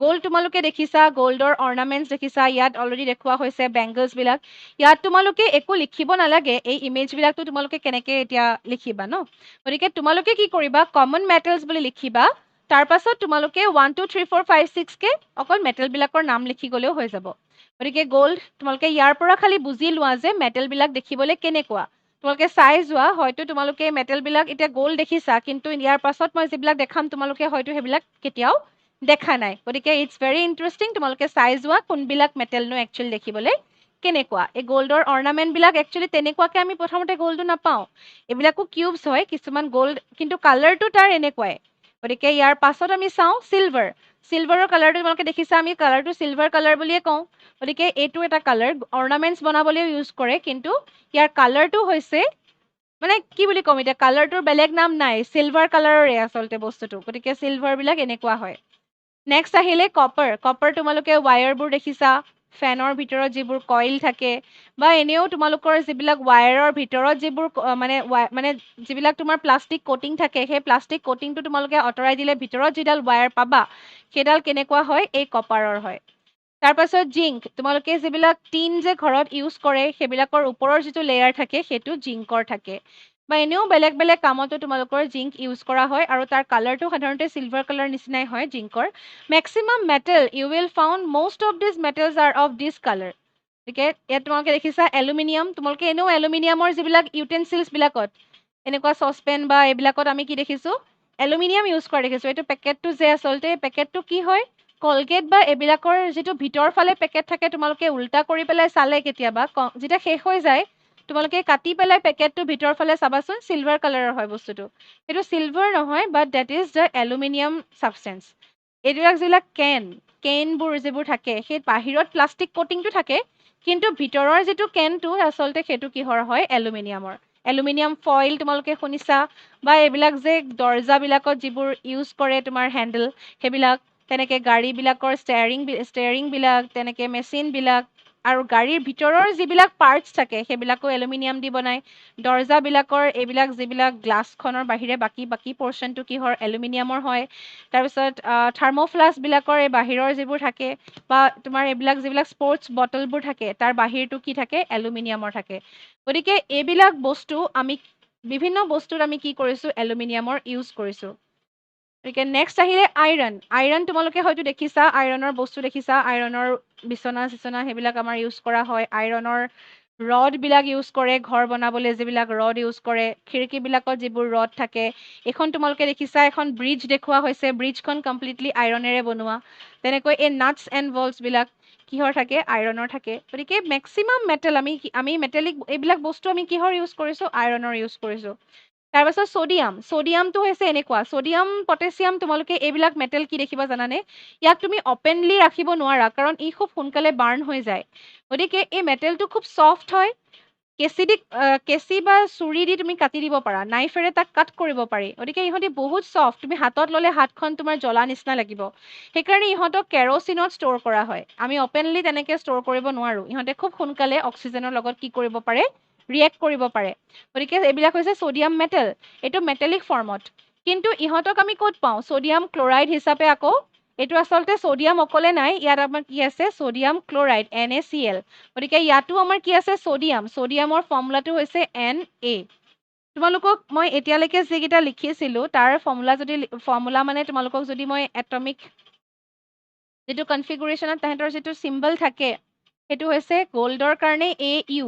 Speaker 1: গ'ল্ড তোমালোকে দেখিছা গ'ল্ডৰ অৰ্নামেণ্টছ দেখিছা ইয়াত অলৰেডি দেখুওৱা হৈছে বেংগলছবিলাক ইয়াত তোমালোকে একো লিখিব নালাগে এই ইমেজবিলাকতো তোমালোকে কেনেকৈ এতিয়া লিখিবা ন গতিকে তোমালোকে কি কৰিবা কমন মেটেলছ বুলি লিখিবা তাৰ পাছত তোমালোকে 1 2 3 4 5 6 কে অকল মেটেলবিলাকৰ নাম লিখি গ'লেও হৈ যাব গতিকে গ'ল্ড তোমালোকে ইয়াৰ পৰা খালি বুজি লোৱা যে মেটেলবিলাক দেখিবলৈ কেনেকুৱা তোমালোকে চাই যোৱা হয়তো তোমালোকে মেটেলবিলাক এতিয়া গ'ল্ড দেখিছা কিন্তু ইয়াৰ পাছত মই যিবিলাক দেখাম তোমালোকে হয়তো সেইবিলাক কেতিয়াও দেখা নাই গতিকে ইটছ ভেৰি ইণ্টাৰেষ্টিং তোমালোকে চাই যোৱা কোনবিলাক মেটেলনো একচুৱেলি দেখিবলৈ কেনেকুৱা এই গ'ল্ডৰ অৰ্নামেণ্টবিলাক একচুৱেলি তেনেকুৱাকৈ আমি প্ৰথমতে গ'ল্ডটো নাপাওঁ এইবিলাকো কিউবছ হয় কিছুমান গ'ল্ড কিন্তু কালাৰটো তাৰ এনেকুৱাই গতিকে ইয়াৰ পাছত আমি চাওঁ চিলভাৰ চিলভাৰৰ কালাৰটো তোমালোকে দেখিছা আমি কালাৰটো চিলভাৰ কালাৰ বুলিয়ে কওঁ গতিকে এইটো এটা কালাৰ অৰ্নামেণ্টছ বনাবলৈও ইউজ কৰে কিন্তু ইয়াৰ কালাৰটো হৈছে মানে কি বুলি ক'ম এতিয়া কালাৰটোৰ বেলেগ নাম নাই চিলভাৰ কালাৰৰে আচলতে বস্তুটো গতিকে চিলভাৰবিলাক এনেকুৱা হয় নেক্সট আহিলে কপাৰ কপাৰ তোমালোকে ৱায়াৰবোৰ দেখিছা ফেনৰ ভিতৰত যিবোৰ কইল থাকে বা এনেও তোমালোকৰ যিবিলাক ৱায়াৰৰ ভিতৰত যিবোৰ মানে যিবিলাক তোমাৰ প্লাষ্টিক কোটিং থাকে সেই প্লাষ্টিক কোটিংটো তোমালোকে আঁতৰাই দিলে ভিতৰত যিডাল ৱায়াৰ পাবা সেইডাল কেনেকুৱা হয় এই কপাৰৰ হয় তাৰপাছত জিংক তোমালোকে যিবিলাক টিন যে ঘৰত ইউজ কৰে সেইবিলাকৰ ওপৰৰ যিটো লেয়াৰ থাকে সেইটো জিংকৰ থাকে বা এনেও বেলেগ বেলেগ কামতো তোমালোকৰ জিংক ইউজ কৰা হয় আৰু তাৰ কালাৰটো সাধাৰণতে চিলভাৰ কালাৰ নিচিনাই হয় জিংকৰ maximum metal you will found most of these metals are of this color গতিকে ইয়াত তোমালোকে দেখিছা এলুমিনিয়াম তোমালোকে এনেও এলুমিনিয়ামৰ যিবিলাক ইউটেনচিলছবিলাকত এনেকুৱা চচপেন বা এইবিলাকত আমি কি দেখিছোঁ এলুমিনিয়াম ইউজ কৰা দেখিছোঁ এইটো পেকেটটো যে আচলতে পেকেটটো কি হয় কলগেট বা এইবিলাকৰ যিটো ভিতৰ ফালে পেকেট থাকে তোমালোকে উল্টা কৰি পেলাই চালে কেতিয়াবা যেতিয়া শেষ হৈ যায় তোমালোকে কাটি পেলাই পেকেটটো ভিতৰ ফালে চাবাচোন চিলভাৰ কালাৰৰ হয় বস্তুটো সেইটো চিলভাৰ নহয় but that is the aluminium substance এইবিলাক যিবিলাক কেনবোৰ যিবোৰ থাকে সেই বাহিৰত প্লাষ্টিক কোটিংটো থাকে কিন্তু ভিতৰৰ যিটো কেনটো আচলতে সেইটো কিহৰ হয় এলুমিনিয়ামৰ এলুমিনিয়াম ফইল তোমালোকে শুনিছা বা এইবিলাক যে দৰ্জাবিলাকত যিবোৰ ইউজ কৰে তোমাৰ হেণ্ডেল সেইবিলাক তেনেকৈ গাড়ীবিলাকৰ ষ্টেয়াৰিংবিলাক তেনেকৈ মেচিনবিলাক আৰু গাড়ীৰ ভিতৰৰ যিবিলাক পাৰ্টছ থাকে সেইবিলাকো এলুমিনিয়াম দি বনায় দৰ্জাবিলাকৰ এইবিলাক যিবিলাক গ্লাছখনৰ বাহিৰে বাকী পৰ্চনটো কিহৰ এলুমিনিয়ামৰ হয় তাৰপিছত থাৰ্মোফ্লাছবিলাকৰ এই বাহিৰৰ যিবোৰ থাকে বা তোমাৰ এইবিলাক যিবিলাক স্পৰ্টছ বটলবোৰ থাকে তাৰ বাহিৰটো কি থাকে এলুমিনিয়ামৰ থাকে গতিকে এইবিলাক বস্তু আমি বিভিন্ন বস্তুত আমি কি কৰিছোঁ এলুমিনিয়ামৰ ইউজ কৰিছোঁ গতিকে নেক্সট আহিলে আইৰণ তোমালোকে হয়তো দেখিছা আইৰণৰ বস্তু দেখিছা আইৰণৰ বিচনা চিচনা সেইবিলাক আমাৰ ইউজ কৰা হয় আইৰণৰ ৰডবিলাক ইউজ কৰে ঘৰ বনাবলৈ যিবিলাক ৰড ইউজ কৰে খিৰিকীবিলাকত যিবোৰ ৰড থাকে এইখন তোমালোকে দেখিছা এখন ব্ৰিজ দেখুওৱা হৈছে ব্ৰিজখন কমপ্লিটলি আইৰণেৰে বনোৱা তেনেকৈ এই নাটছ এণ্ড বল্টছবিলাক কিহৰ থাকে আইৰণৰ থাকে গতিকে মেক্সিমাম মেটেল আমি মেটেলিক এইবিলাক বস্তু আমি কিহৰ ইউজ কৰিছোঁ আইৰণৰ ইউজ কৰিছোঁ তাৰপাছত ছ'ডিয়ামটো হৈছে এনেকুৱা ছ'ডিয়াম পটেছিয়াম তোমালোকে এইবিলাক মেটেল কি দেখিবা জানানে ইয়াক তুমি অপেনলি ৰাখিব নোৱাৰা কাৰণ ই খুব সোনকালে বাৰ্ণ হৈ যায় গতিকে এই মেটেলটো খুব ছফ্ট হয় কেঁচি বা চুৰি দি তুমি কাটি দিব পাৰা নাইফেৰে তাক কাট কৰিব পাৰি গতিকে ইহঁতি বহুত ছফ্ট তুমি হাতত ল'লে হাতখন তোমাৰ জ্বলা নিচিনা লাগিব সেইকাৰণে ইহঁতক কেৰচিনত ষ্ট'ৰ কৰা হয় আমি অপেনলি তেনেকৈ ষ্ট'ৰ কৰিব নোৱাৰোঁ ইহঁতে খুব সোনকালে অক্সিজেনৰ লগত কি কৰিব পাৰে ৰিয়েক্ট কৰিব পাৰে গতিকে এইবিলাক হৈছে ছ'ডিয়াম মেটেল এইটো মেটেলিক ফৰ্মত কিন্তু ইহঁতক আমি ক'ত পাওঁ ছ'ডিয়াম ক্লৰাইড হিচাপে আকৌ এইটো আচলতে ছ'ডিয়াম অকলে নাই ইয়াত আমাৰ কি আছে ছ'ডিয়াম ক্লৰাইড NaCl গতিকে ইয়াতো আমাৰ কি আছে ছ'ডিয়ামৰ ফৰ্মুলাটো হৈছে Na তোমালোকক মই এতিয়ালৈকে যিকেইটা লিখিছিলোঁ তাৰ ফৰ্মুলা মানে তোমালোকক যদি মই এটমিক যিটো কনফিগুৰেশ্যনত তাহাঁতৰ যিটো চিম্বল থাকে সেইটো হৈছে গ'ল্ডৰ কাৰণে AU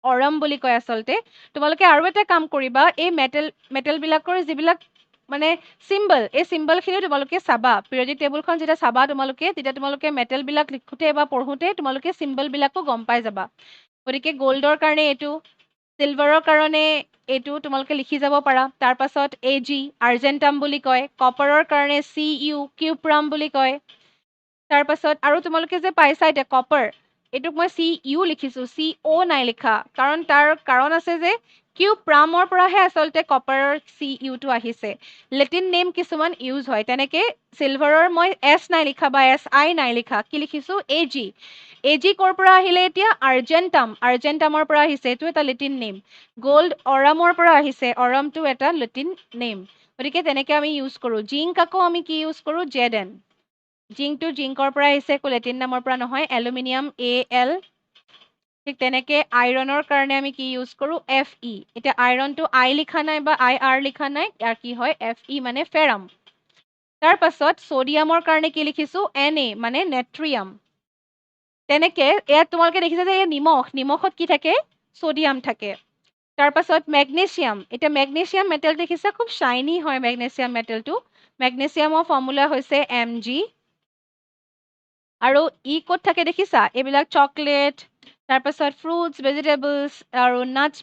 Speaker 1: অৰম বুলি কয় আচলতে তোমালোকে আৰু এটা কাম কৰিবা এই মেটেলবিলাকৰ যিবিলাক মানে চিম্বল এই চিম্বলখিনিও তোমালোকে চাবা পিৰিয়ডিক টেবুলখন যেতিয়া চাবা তেতিয়া তোমালোকে মেটেলবিলাক লিখোঁতে বা পঢ়োঁতে তোমালোকে চিম্বলবিলাকো গম পাই যাবা গতিকে গ'ল্ডৰ কাৰণে এইটো চিলভাৰৰ কাৰণে এইটো তোমালোকে লিখি যাব পাৰা তাৰপাছত AG আৰ্জেণ্টাম বুলি কয় কপাৰৰ কাৰণে CU কিউপ্ৰাম বুলি কয় তাৰপাছত আৰু তোমালোকে যে পাইছা এতিয়া কপাৰ এটুক মই CU লিখিছো, CO নাই লিখা, কাৰণ তাৰ কাৰণ আছে যে কিউপ্ৰামৰ পৰাহে আচলতে কপাৰৰ CU টো আহিছে। লেটিন নেম কিছুমান ইউজ হয়, তেনেকে চিলভাৰৰ মই S নাই লিখা বা SI নাই লিখা, কি লিখিছো AG। AG ক'ৰ পৰা আহিলে এতিয়া? আৰ্জেণ্টাম, আৰ্জেণ্টামৰ পৰা আহিছে, এইটো এটা লেটিন নেম। গ'ল্ড অৰামৰ পৰা আহিছে, অৰামটো এটা লেটিন নেম। গতিকে তেনেকে আমি ইউজ কৰো। জিংক আকৌ আমি কি ইউজ কৰো? ZN। জিংকটো জিংকৰ পৰা আহিছে, একো লেটিন নামৰ পৰা নহয়, এলুমিনিয়াম AL। ঠিক তেনেকে আইৰণৰ কাৰণে আমি কি ইউজ কৰো? FE। এতিয়া আইৰণটো I লিখা নাই বা IR লিখা নাই, ইয়াৰ কি হয়? FE মানে ফেৰাম। তাৰ পাছত সোডিয়ামৰ কাৰণে কি লিখিছো? Na মানে নেট্ৰিয়াম। তেনেকে ইয়াত তোমালোকে দেখিছা যে এই নিমখ, নিমখত কি থাকে? সোডিয়াম থাকে। তাৰ পাছত মেগনেছিয়াম, এতিয়া মেগনেছিয়াম মেটেল দেখিছা, খুব শাইনি হয় মেগনেছিয়াম মেটেলটো। মেগনেছিয়ামৰ ফৰ্মুলা হৈছে Mg। আৰু ই ক'ত থাকে দেখিছা? এইবিলাক চকলেট, তাৰপাছত ফ্ৰুটছ, ভেজিটেবলছ আৰু নাটছ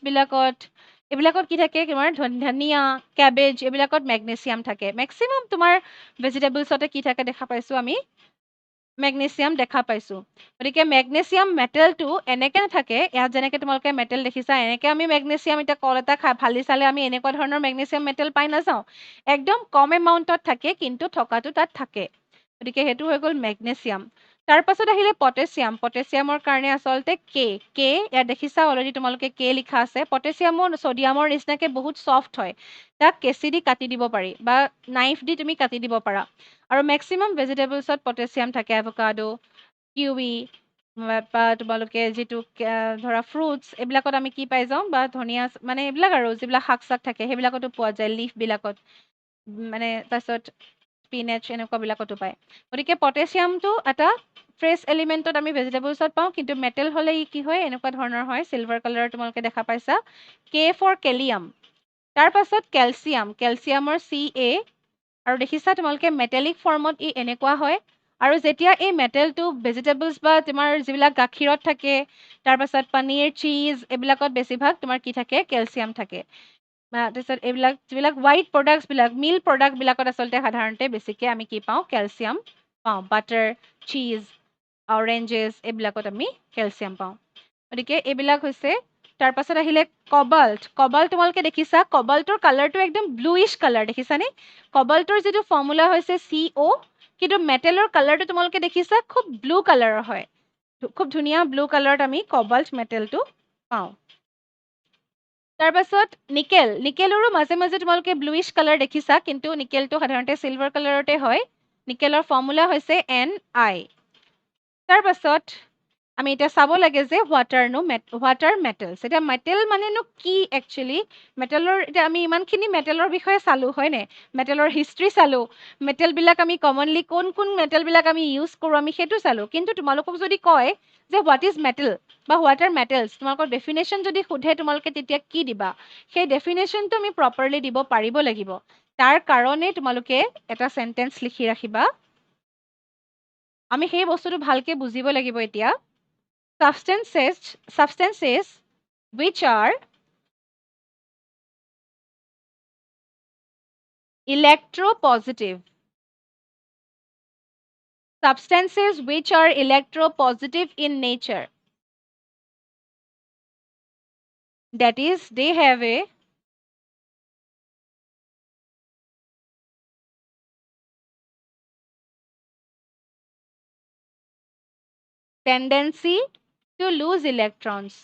Speaker 1: এইবিলাকত কি থাকে? তোমাৰ ধনিয়া, কেবেজ, এইবিলাকত মেগনেছিয়াম থাকে। মেক্সিমাম তোমাৰ ভেজিটেবলছতে কি থাকে দেখা পাইছো আমি? মেগনেছিয়াম দেখা পাইছো। গতিকে মেগনেছিয়াম মেটেলটো এনেকে নাথাকে, ইয়াত যেনেকে তোমালোকে মেটেল দেখিছা, এনেকে আমি মেগনেছিয়াম এতিয়া কল এটা ফালি চালে আমি এনেকুৱা ধৰণৰ মেগনেছিয়াম মেটেল পাই নাযাওঁ। একদম কম এমাউণ্টত থাকে, কিন্তু থকাটো তাত থাকে। গতিকে সেইটো হৈ গ'ল মেগনেছিয়াম। তাৰ পাছত আহিলে পটেছিয়াম। পটেছিয়ামৰ কাৰণে আচলতে কে ইয়াত দেখিছা অলৰেডি তোমালোকে কে লিখা আছে। পটেছিয়ামো ছডিয়ামৰ নিচিনাকে বহুত ছফ্ট হয়, তাক কেঁচি দি কাটি দিব পাৰি বা নাইফ দি তুমি কাটি দিব পাৰা। আৰু মেক্সিমাম ভেজিটেবলছত পটেছিয়াম থাকে, এভোকাডো, কিউই বা তোমালোকে যিটো ধৰা ফ্ৰুটছ, এইবিলাকত আমি কি পাই যাওঁ? বা ধনিয়া, মানে এইবিলাক আৰু যিবিলাক শাক চাক থাকে সেইবিলাকতো পোৱা যায়, লিফবিলাকত মানে, তাৰপিছত স্পিনেচ এনেকুৱাবিলাকতো পায়। গতিকে পটেছিয়ামটো এটা ফ্ৰেছ এলিমেণ্টত আমি ভেজিটেবলছত পাওঁ, কিন্তু মেটেল হ'লে ই কি হয়? এনেকুৱা ধৰণৰ হয়, চিলভাৰ কালাৰ তোমালোকে দেখা পাইছা। K for kalium. তাৰ পাছত কেলছিয়াম, কেলছিয়ামৰ Ca। আৰু দেখিছা তোমালোকে মেটেলিক ফৰ্মত ই এনেকুৱা হয়। আৰু যেতিয়া এই মেটেলটো ভেজিটেবলছ বা তোমাৰ যিবিলাক গাখীৰত থাকে, তাৰপাছত পনীৰ, চীজ, এইবিলাকত বেছিভাগ তোমাৰ কি থাকে? কেলছিয়াম থাকে। তাৰপিছত এইবিলাক যিবিলাক হোৱাইট প্ৰডাক্টছবিলাক, মিল্ক প্ৰডাক্টবিলাকত আচলতে সাধাৰণতে বেছিকৈ আমি কি পাওঁ? কেলছিয়াম পাওঁ। বাটাৰ, চীজ, অৰেঞ্জেছ, এইবিলাকত আমি কেলছিয়াম পাওঁ। গতিকে এইবিলাক হৈছে। তাৰ পাছত আহিলে কবাল্ট। কবাল্ট তোমালোকে দেখিছা, কবাল্টৰ কালাৰটো একদম ব্লুইছ কালাৰ, দেখিছানে? কবাল্টৰ যিটো ফৰ্মুলা হৈছে CO, কিন্তু মেটেলৰ কালাৰটো তোমালোকে দেখিছা খুব ব্লু কালাৰৰ হয়। খুব ধুনীয়া ব্লু কালাৰত আমি কবাল্ট মেটেলটো পাওঁ। তাৰ পাছত নিকেল। নিকেলৰো মাজে মাজে তোমালোকে ব্লুইছ কালাৰ দেখিছা, কিন্তু নিকেলটো সাধাৰণতে চিলভাৰ কালাৰতে হয়। নিকেলৰ ফৰ্মুলা হৈছে Ni। তাৰ পাছত আমি এতিয়া চাব লাগে যে হোৱাটাৰ মেটেলছ। এতিয়া মেটেল মানেনো কি একচুৱেলি? মেটেলৰ এতিয়া আমি ইমানখিনি মেটেলৰ বিষয়ে চালো, হয়নে? মেটেলৰ হিষ্ট্ৰী চালো, মেটেলবিলাক আমি কমনলি কোন কোন মেটেলবিলাক আমি ইউজ কৰোঁ আমি সেইটো চালো। কিন্তু তোমালোকক যদি কয় যে হোৱাট ইজ মেটেল বা হোৱাট আৰ মেটেলছ, তোমালোকৰ ডেফিনেশ্যন যদি সোধে তোমালোকে তেতিয়া কি দিবা? সেই ডেফিনেশ্যনটো আমি প্ৰপাৰলি দিব পাৰিব লাগিব। তাৰ কাৰণে তোমালোকে এটা চেণ্টেন্স লিখি ৰাখিবা। আমি সেই বস্তুটো ভালকে বুজিব লাগিব এতিয়া। Substances which are electropositive. Substances which are electropositive in nature. That is, they have a tendency to lose electrons.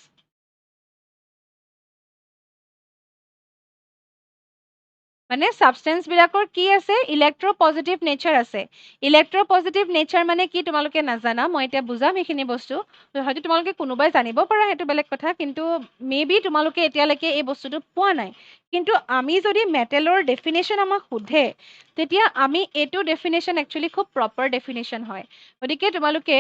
Speaker 1: মানে সাবষ্টেন্সবিলাকৰ কি আছে? ইলেক্ট্ৰপজিটিভ নেচাৰ আছে। ইলেক্ট্ৰপজিটিভ নেচাৰ মানে কি তোমালোকে নাজানা, মই এতিয়া বুজাম সেইখিনি বস্তু। হয়তো তোমালোকে কোনোবাই জানিব পাৰা, সেইটো বেলেগ কথা, কিন্তু মেবি তোমালোকে এতিয়ালৈকে এই বস্তুটো পোৱা নাই। কিন্তু আমি যদি মেটেলৰ ডেফিনেশ্যন আমাক সোধে, তেতিয়া আমি এইটো ডেফিনেশ্যন একচুৱেলি খুব প্ৰপাৰ ডেফিনেশ্যন হয়। গতিকে তোমালোকে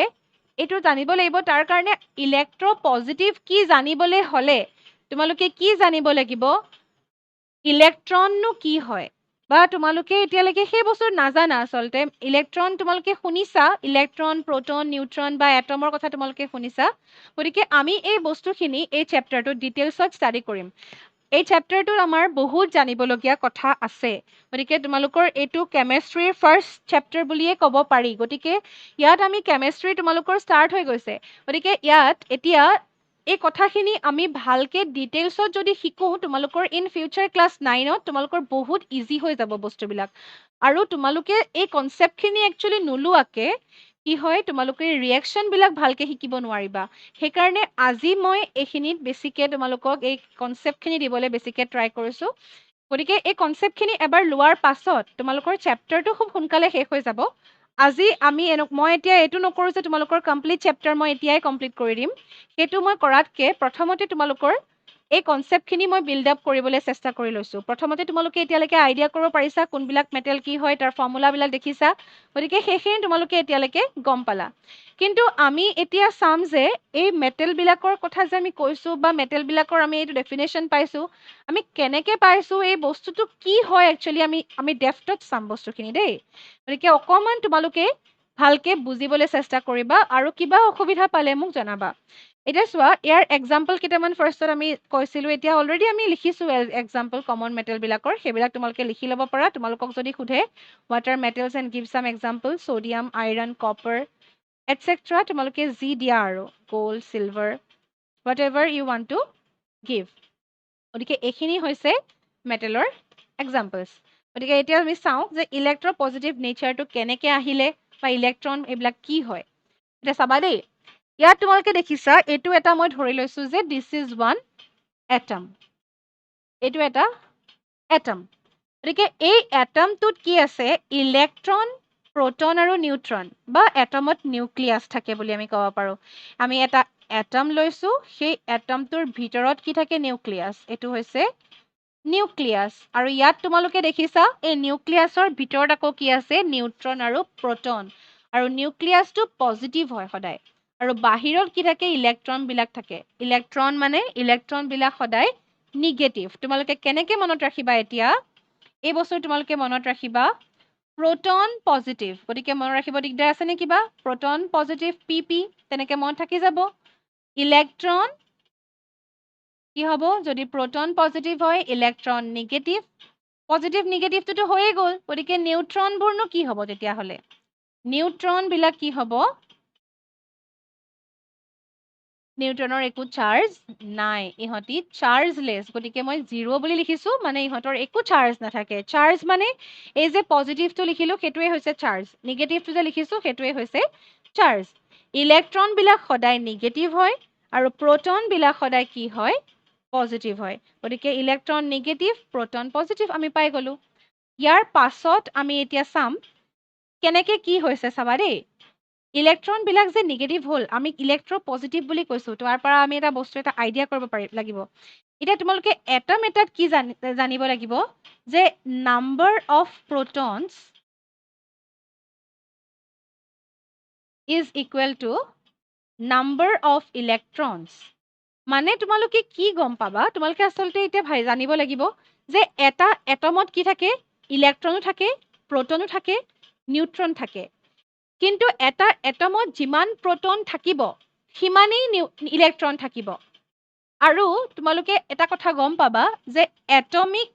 Speaker 1: এইটো জানিব লাগিব। তাৰ কাৰণে ইলেক্ট্ৰপজিটিভ কি জানিবলৈ হ'লে তোমালোকে কি জানিব লাগিব? ইলেক্ট্ৰননো কি হয়, বা তোমালোকে এতিয়ালৈকে সেই বস্তু নাজানা আচলতে। ইলেক্ট্ৰন তোমালোকে শুনিছা, ইলেক্ট্ৰন, প্ৰটন, নিউট্ৰন বা এটমৰ কথা তোমালোকে শুনিছা। গতিকে আমি এই বস্তুখিনি এই চেপ্টাৰটোত ডিটেইলছত ষ্টাডি কৰিম। এই চেপ্টাৰটোত আমাৰ বহুত জানিবলগীয়া কথা আছে গতিকে তোমালোকৰ এইটো কেমেষ্ট্ৰিৰ ফাৰ্ষ্ট চেপ্টাৰ বুলিয়ে ক'ব পাৰি গতিকে ইয়াত আমি কেমেষ্ট্ৰি তোমালোকৰ ষ্টাৰ্ট হৈ গৈছে গতিকে ইয়াত এতিয়া এই কথাখিনি আমি ভালকে ডিটেইলছত যদি শিকোঁ তোমালোকৰ ইন ফিউচাৰ ক্লাছ 9ত তোমালোকৰ বহুত ইজি হৈ যাব বস্তুবিলাক আৰু তোমালোকে এই কনচেপ্টখিনি একচুৱেলি নোলোৱাকে কি হয় তোমালোকে ৰিয়েকশ্যনবিলাক ভালকে শিকিব নোৱাৰিবা সেইকাৰণে আজি মই এইখিনিত বেছিকে তোমালোকক এই কনচেপ্টখিনি দিবলৈ বেছিকে ট্ৰাই কৰিছোঁ গতিকে এই কনচেপ্টখিনি এবাৰ লোৱাৰ পাছত তোমালোকৰ চেপ্টাৰটো খুব সোনকালে শেষ হৈ যাব আজি আমি মই এতিয়া এইটো নকৰোঁ যে তোমালোকৰ কমপ্লিট চেপ্টাৰ মই এতিয়াই কমপ্লিট কৰি দিম সেইটো মই কৰাতকে প্ৰথমতে তোমালোকৰ এই কনচেপ্টখিনি মই বিল্ড আপ কৰিবলৈ চেষ্টা কৰি লৈছোঁ প্ৰথমতে তোমালোকে এতিয়ালৈকে আইডিয়া কৰিব পাৰিছা কোনবিলাক মেটেল কি হয় তাৰ ফৰ্মুলাবিলাক দেখিছা গতিকে সেইখিনি তোমালোকে এতিয়ালৈকে গম পালা কিন্তু আমি এতিয়া চাম যে এই মেটেলবিলাকৰ কথা যে আমি কৈছোঁ বা মেটেলবিলাকৰ আমি এইটো ডেফিনেশ্যন পাইছোঁ আমি কেনেকৈ পাইছোঁ এই বস্তুটো কি হয় একচুৱেলি আমি ডেফটত চাম বস্তুখিনি দেই গতিকে অকণমান তোমালোকে ভালকে বুজিবলৈ চেষ্টা কৰিবা আৰু কিবা অসুবিধা পালে মোক জনাবা এতিয়া চোৱা ইয়াৰ এক্সাম্পল কেইটামান ফাৰ্ষ্টত আমি কৈছিলোঁ এতিয়া অলৰেডি আমি লিখিছোঁ এক্সাম্পল কমন মেটেলবিলাকৰ সেইবিলাক তোমালোকে লিখি ল'ব পাৰা তোমালোকক যদি সোধে what are metals and give some example sodium iron copper etcetera তোমালোকে যি দিয়া আৰু gold silver whatever you want to give গতিকে এইখিনি হৈছে মেটেলৰ এক্সাম্পলছ গতিকে এতিয়া আমি চাওঁ যে ইলেক্ট্ৰ পজিটিভ নেচাৰটো কেনেকৈ আহিলে বা ইলেক্ট্ৰন এইবিলাক কি হয় এতিয়া চাবা দেই ইয়াত তোমালোকে দেখিছা এইটো এটা মই ধৰি লৈছোঁ যে দিছ ইজ ওৱান এটম এইটো এটা এটম গতিকে এই এটমটোত কি আছে ইলেক্ট্ৰন প্ৰটন আৰু নিউট্ৰন বা এটমত নিউক্লিয়াছ থাকে বুলি আমি ক'ব পাৰোঁ আমি এটা এটম লৈছোঁ সেই এটমটোৰ ভিতৰত কি থাকে নিউক্লিয়াছ এইটো হৈছে নিউক্লিয়াছ আৰু ইয়াত তোমালোকে দেখিছা এই নিউক্লিয়াছৰ ভিতৰত আকৌ কি আছে নিউট্ৰন আৰু প্ৰটন আৰু নিউক্লিয়াছটো পজিটিভ হয় সদায় আৰু বাহিৰত কি থাকে ইলেক্ট্ৰনবিলাক থাকে ইলেক্ট্ৰনবিলাক সদায় নিগেটিভ তোমালোকে কেনেকৈ মনত ৰাখিবা এতিয়া এই বস্তু তোমালোকে মনত ৰাখিবা প্ৰটন পজিটিভ গতিকে মনত ৰাখিব দিগদাৰ আছে নে কিবা প্ৰটন পজিটিভ পি তেনেকৈ মনত থাকি যাব ইলেক্ট্ৰন কি হ'ব যদি প্ৰটন পজিটিভ হয় ইলেক্ট্ৰন নিগেটিভ পজিটিভ নিগেটিভটোতো হৈয়ে গ'ল গতিকে নিউট্ৰনবোৰনো কি হ'ব তেতিয়াহ'লে নিউট্ৰনবিলাক কি হ'ব নিউট্ৰনৰ একো চাৰ্জ নাই ইহঁতি চাৰ্জলেছ গতিকে মই 0 বুলি লিখিছোঁ মানে ইহঁতৰ একো চাৰ্জ নাথাকে চাৰ্জ মানে এই যে পজিটিভটো লিখিলোঁ সেইটোৱে হৈছে চাৰ্জ নিগেটিভটো যে লিখিছোঁ সেইটোৱে হৈছে চাৰ্জ ইলেক্ট্ৰনবিলাক সদায় নিগেটিভ হয় আৰু প্ৰটনবিলাক সদায় কি হয় পজিটিভ হয় গতিকে ইলেক্ট্ৰন নিগেটিভ প্ৰটন পজিটিভ আমি পাই গ'লোঁ ইয়াৰ পাছত আমি এতিয়া চাম কেনেকৈ কি হৈছে চাবা দেই ইলেক্ট্ৰনবিলাক যে নিগেটিভ হ'ল আমি ইলেক্ট্ৰ পজিটিভ বুলি কৈছোঁ তাৰ পৰা আমি এটা বস্তু এটা আইডিয়া কৰিব লাগিব এতিয়া তোমালোকে এটম এটাত কি জানিব লাগিব যে number of protons is equal to number of electrons মানে তোমালোকে কি গম পাবা তোমালোকে আচলতে এতিয়া জানিব লাগিব যে এটা এটমত কি থাকে ইলেক্ট্ৰনো থাকে প্ৰটনো থাকে নিউট্ৰন থাকে কিন্তু এটা এটমত যিমান প্ৰটন থাকিব সিমানেই ইলেক্ট্ৰন থাকিব আৰু তোমালোকে এটা কথা গম পাবা যে এটমিক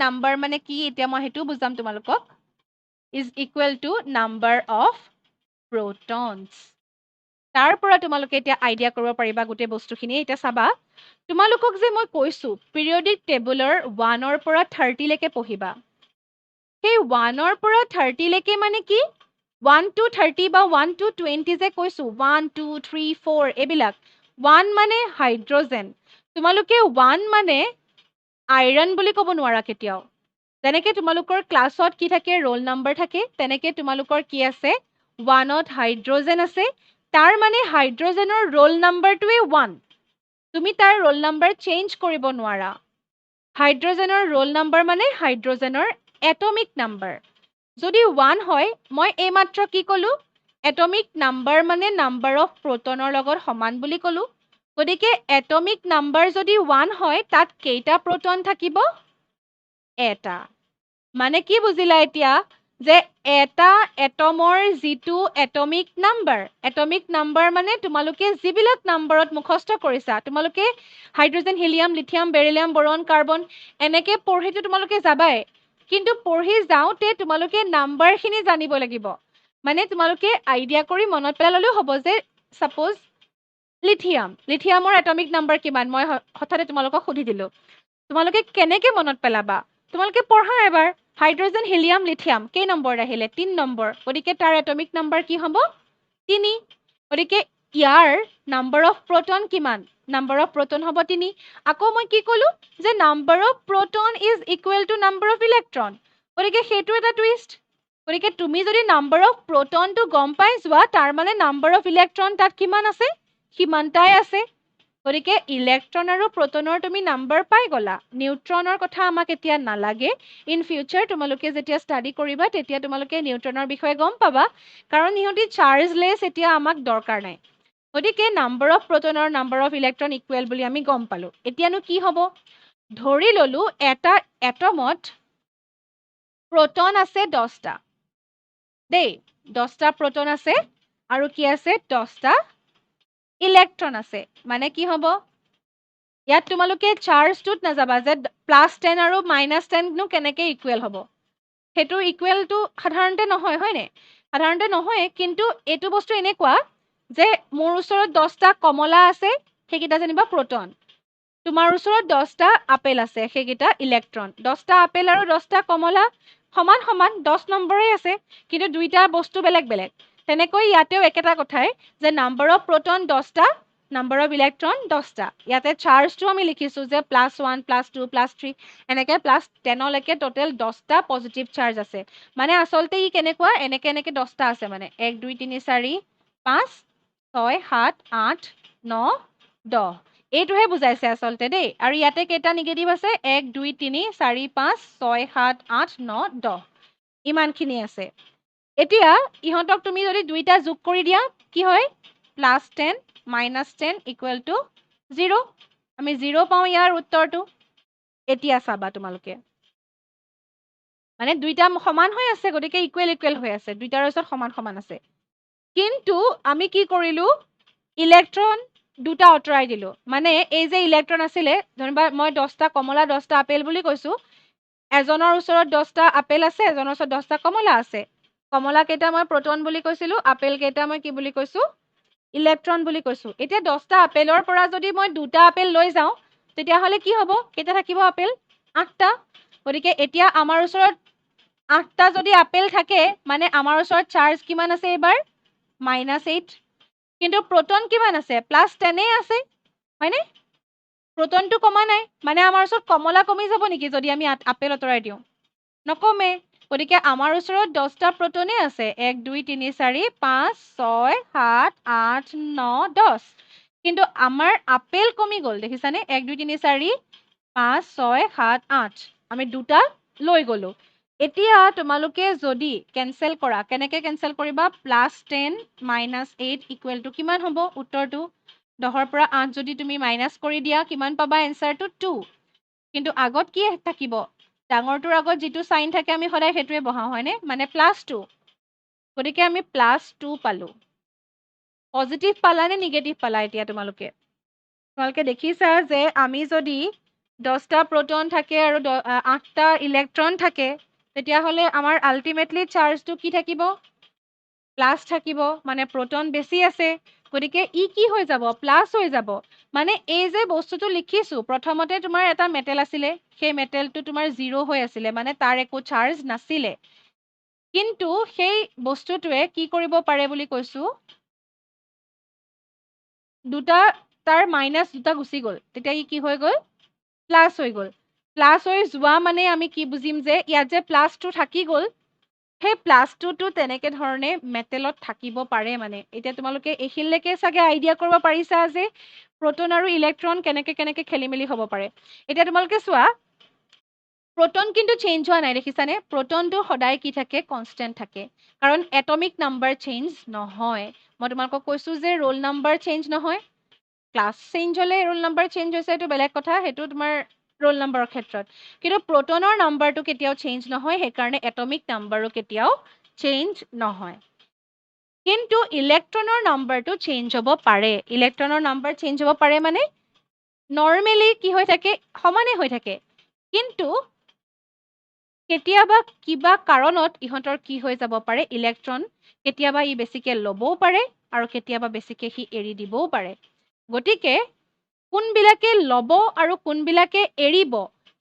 Speaker 1: নাম্বাৰ মানে কি এতিয়া মই সেইটো বুজাম তোমালোকক is equal to number of protons তাৰ পৰা তোমালোকে এতিয়া আইডিয়া কৰিব পাৰিবা গোটেই বস্তুখিনি এতিয়া চাবা তোমালোকক যে মই কৈছোঁ পিৰিয়ডিক টেবুলৰ 1ৰ পৰা 30লৈকে পঢ়িবা সেই 1ৰ পৰা 30লৈকে মানে কি 1 to 30 বা 1 to 20 যে কৈছোঁ 1 2 3 4 এইবিলাক 1 মানে হাইড্ৰজেন তোমালোকে 1 মানে আইৰণ বুলি ক'ব নোৱাৰা কেতিয়াও যেনেকৈ তোমালোকৰ ক্লাছত কি থাকে ৰোল নাম্বাৰ থাকে তেনেকৈ তোমালোকৰ কি আছে 1ত হাইড্ৰজেন আছে তাৰ মানে হাইড্ৰজেনৰ ৰোল নাম্বাৰটোৱে 1 তুমি তাৰ ৰোল নাম্বাৰ চেঞ্জ কৰিব নোৱাৰা হাইড্ৰজেনৰ ৰোল নাম্বাৰ মানে হাইড্ৰজেনৰ এটমিক নাম্বাৰ যদি 1 হয় মই এইমাত্ৰ কি ক'লোঁ এটমিক নাম্বাৰ মানে নাম্বাৰ অফ প্ৰটনৰ লগত সমান বুলি ক'লোঁ গতিকে এটমিক নাম্বাৰ যদি 1 হয় তাত কেইটা প্ৰটন থাকিব এটা মানে কি বুজিলা এতিয়া যে এটা এটমৰ যিটো এটমিক নাম্বাৰ মানে তোমালোকে যিবিলাক নাম্বাৰত মুখস্থ কৰিছা তোমালোকে hydrogen helium lithium beryllium boron carbon এনেকে পঢ়িটো তোমালোকে যাবাই কিন্তু পঢ়ি যাওঁতে তোমালোকে নাম্বাৰখিনি জানিব লাগিব মানে তোমালোকে আইডিয়া কৰি মনত পেলাই ললেও হ'ব যে সাপোজ লিথিয়ামৰ এটমিক নাম্বাৰ কিমান মই হঠাতে তোমালোকক সুধি দিলো তোমালোকে কেনেকে মনত পেলাবা তোমালোকে পঢ়া এবাৰ হাইড্ৰোজেন হিলিয়াম লিথিয়াম কেই নম্বৰ আহিলে 3 নম্বৰ গতিকে তাৰ এটমিক নাম্বাৰ কি হ'ব 3 গতিকে ইয়াৰ নাম্বাৰ অফ প্ৰোটন কিমান নাম্বাৰ অফ প্ৰোটন হ'ব 3 আকৌ মই কি কলো যে number of proton is equal to number of electron গতিকে সেইটো এটা টুইষ্ট গতিকে তুমি যদি নাম্বাৰ অফ প্ৰোটনটো গম পাই যোৱা তাৰ মানে নাম্বাৰ অফ ইলেক্ট্ৰন তাত কিমান আছে সিমানটাই আছে গতিকে ইলেক্ট্ৰন আৰু প্ৰোটনৰ তুমি নাম্বাৰ পাই গলা নিউট্ৰনৰ কথা আমাক এতিয়া নালাগে ইন ফিউচাৰ তোমালোকে যেতিয়া ষ্টাডি কৰিবা তেতিয়া তোমালোকে নিউট্ৰনৰ বিষয়ে গম পাবা কাৰণ ইহঁতি চাৰ্জলেছ এতিয়া আমাক দৰকাৰ নাই গতিকে নাম্বাৰ অফ প্ৰোটনৰ নাম্বাৰ অফ ইলেক্ট্ৰন ইকুৱেল বুলি আমি গম পালো এতিয়ানো কি হ'ব ধৰি ললো এটা এটমত প্ৰোটন আছে 10টা দেই 10টা প্ৰোটন আছে আৰু কি আছে 10টা ইলেক্ট্ৰন আছে মানে কি হ'ব ইয়াত তোমালোকে চাৰ্জটোত নাযাবা যে +10 আৰু -10 নো কেনেকে ইকুৱেল হ'ব হেতু ইকুৱেলটো সাধাৰণতে নহয় হয়নে সাধাৰণতে নহয় কিন্তু এটো বস্তু এনেকুৱা যে মোৰ ওচৰত 10টা কমলা আছে সেইকিটা জানিবা প্ৰোটন তোমাৰ ওচৰত 10টা আপেল আছে সেইকিটা ইলেক্ট্ৰন 10টা আপেল আৰু 10টা কমলা সমান সমান 10 নম্বৰে আছে কিন্তু দুইটা বস্তু বেলেগ বেলেগ তেনেকৈ ইয়াতেও একেটা কথাই যে নাম্বাৰ অফ প্ৰোটন 10টা নাম্বাৰ অফ ইলেক্ট্ৰন 10টা ইয়াতে চাৰ্জটো আমি লিখিছো যে +1 +2 +3 এনেকে +10 লৈকে টোটাল 10টা পজিটিভ চাৰ্জ আছে মানে আসলতে ই কেনেকুৱা এনেকে 10টা আছে মানে 1 2 3 4 5 6 7 8 9 10 এইটোহে বুজাইছে আসলতে দেই আৰু ইয়াতে কেইটা নিগেটিভ আছে 1 2 3 4 5 6 7 8 9 10 ইমানখিনি আছে এতিয়া ইহঁতক তুমি যদি দুইটা যোগ কৰি দিয়া কি হয় +10 -10 ইকুৱেল টু 0 আমি 0 পাওঁ ইয়াৰ উত্তৰটো এতিয়া চাবা তোমালোকে মানে দুইটা সমান হৈ আছে গতিকে ইকুৱেল হৈ আছে দুইটাৰ ওচৰত সমান সমান আছে কিন্তু আমি কি কৰিলো ইলেক্ট্ৰন দুটা অতৰাই দিলো মানে এই যে ইলেক্ট্ৰন আছিলে ধৰিবা মই 10টা কমলা 10টা আপেল বুলি কৈছো এজনৰ ওচৰত 10টা আপেল আছে এজনৰ ওচৰত 10টা কমলা আছে কমলা কেইটা মই প্ৰোটন বুলি কৈছিলো আপেল কেইটা মই কি বুলি কৈছো ইলেক্ট্ৰন বুলি কৈছো এতিয়া 10টা আপেলৰ পৰা যদি মই দুটা আপেল লৈ যাওঁ তেতিয়া হলে কি হ'ব কেইটা থাকিব আপেল 8টা গতিকে এতিয়া আমাৰ ওচৰত 8টা যদি আপেল থাকে মানে আমাৰ ওচৰত চাৰ্জ কিমান আছে এবাৰ -8 কিন্তু প্ৰোটন কিমান আছে +10 আছে হয়নে প্ৰোটনটো কমা নাই মানে আমাৰ ওচৰত কমলা কমি যাব নেকি যদি আমি আপেল অতৰাই দিওঁ নকমে গতিকে আমাৰ ওচৰত 10টা প্ৰোটনে আছে 1 2 3 4 5 6 7 8 9 10 কিন্তু আমাৰ আপেল কমি গল দেখিছানে 1 2 3 4 5 6 7 8 আমি দুটা লৈ গলো এতিয়া তোমালোকে যদি কেনসেল কৰা কেনেকে কেনসেল কৰিবা +10 -8 ইকুৱেল টু কিমান হ'ব উত্তৰটো 10ৰ পৰা 8 যদি তুমি মাইনাস কৰি দিয়া কিমান পাবা এনসাৰটো 2 কিন্তু আগত কি থাকিব ডাঙৰটোৰ আগত যিটো সাইন থাকে আমি সদায় হেতুৱে বহাও হয়নে মানে +2 গতিকে আমি +2 পালো পজিটিভ পালা নে নিগেটিভ পালা এতিয়া তোমালোকে দেখিছা যে আমি যদি 10টা প্ৰোটন থাকে আৰু 8টা ইলেক্ট্ৰন থাকে তেতিয়া হলে আমাৰ আলটিমেটলি চাৰ্জটো কি থাকিব প্লাস থাকিব মানে প্ৰোটন বেছি আছে গতিকে ই কি হৈ যাব প্লাস হৈ যাব মানে এই যে বস্তুটো লিখিছো প্ৰথমতে তোমাৰ এটা মেটেল আছিলে সেই মেটেলটো তোমাৰ 0 হৈ আছিলে মানে তাৰ একো চাৰ্জ নাছিলে কিন্তু সেই বস্তুটোৱে কি কৰিব পাৰে বুলি কৈছো দুটা তাৰ মাইনাস দুটা গুচি গল তেতিয়া ই কি হৈ গল প্লাস হৈ গল প্লাস হৈ যোৱা মানে আমি কি বুজিম যে ইয়াত যে +2 থাকি গল সেই +2 তেনেকে ধৰণে মেটেলত থাকিব পাৰে মানে এতিয়া তোমালোকে এখিললৈকে চাগে আইডিয়া কৰিব পাৰিছা যে প্ৰোটন আৰু ইলেক্ট্ৰন কেনেকে খেলিমেলি হ'ব পাৰে এতিয়া তোমালোকে চোৱা প্ৰোটন কিন্তু চেঞ্জ হোৱা নাই দেখিছানে প্ৰোটনটো সদায় কি থাকে কনষ্টেন্ট থাকে কাৰণ এটমিক নাম্বাৰ চেঞ্জ নহয় মই তোমালোকক কৈছো যে ৰোল নাম্বাৰ চেঞ্জ নহয় ক্লাছ চেঞ্জ হলে ৰোল নাম্বাৰ চেঞ্জ হৈছে এইটো বেলেগ কথা সেইটো তোমাৰ ৰোল নম্বৰৰ ক্ষেত্ৰত কিন্তু প্ৰটনৰ নাম্বাৰটো কেতিয়াও চেঞ্জ নহয় সেইকাৰণে এটমিক নাম্বাৰো কেতিয়াও চেঞ্জ নহয় কিন্তু ইলেক্ট্ৰনৰ নাম্বাৰটো চেঞ্জ হ'ব পাৰে ইলেক্ট্ৰনৰ নাম্বাৰ চেঞ্জ হ'ব পাৰে মানে নৰ্মেলি কি হৈ থাকে সমানে হৈ থাকে কিন্তু কেতিয়াবা কিবা কাৰণত ইহঁতৰ কি হৈ যাব পাৰে ইলেক্ট্ৰন কেতিয়াবা ই বেছিকে ল'বও পাৰে আৰু কেতিয়াবা বেছিকে সি এৰি দিবও পাৰে গতিকে কোনবিলাকে ল'ব আৰু কোনবিলাকে এৰিব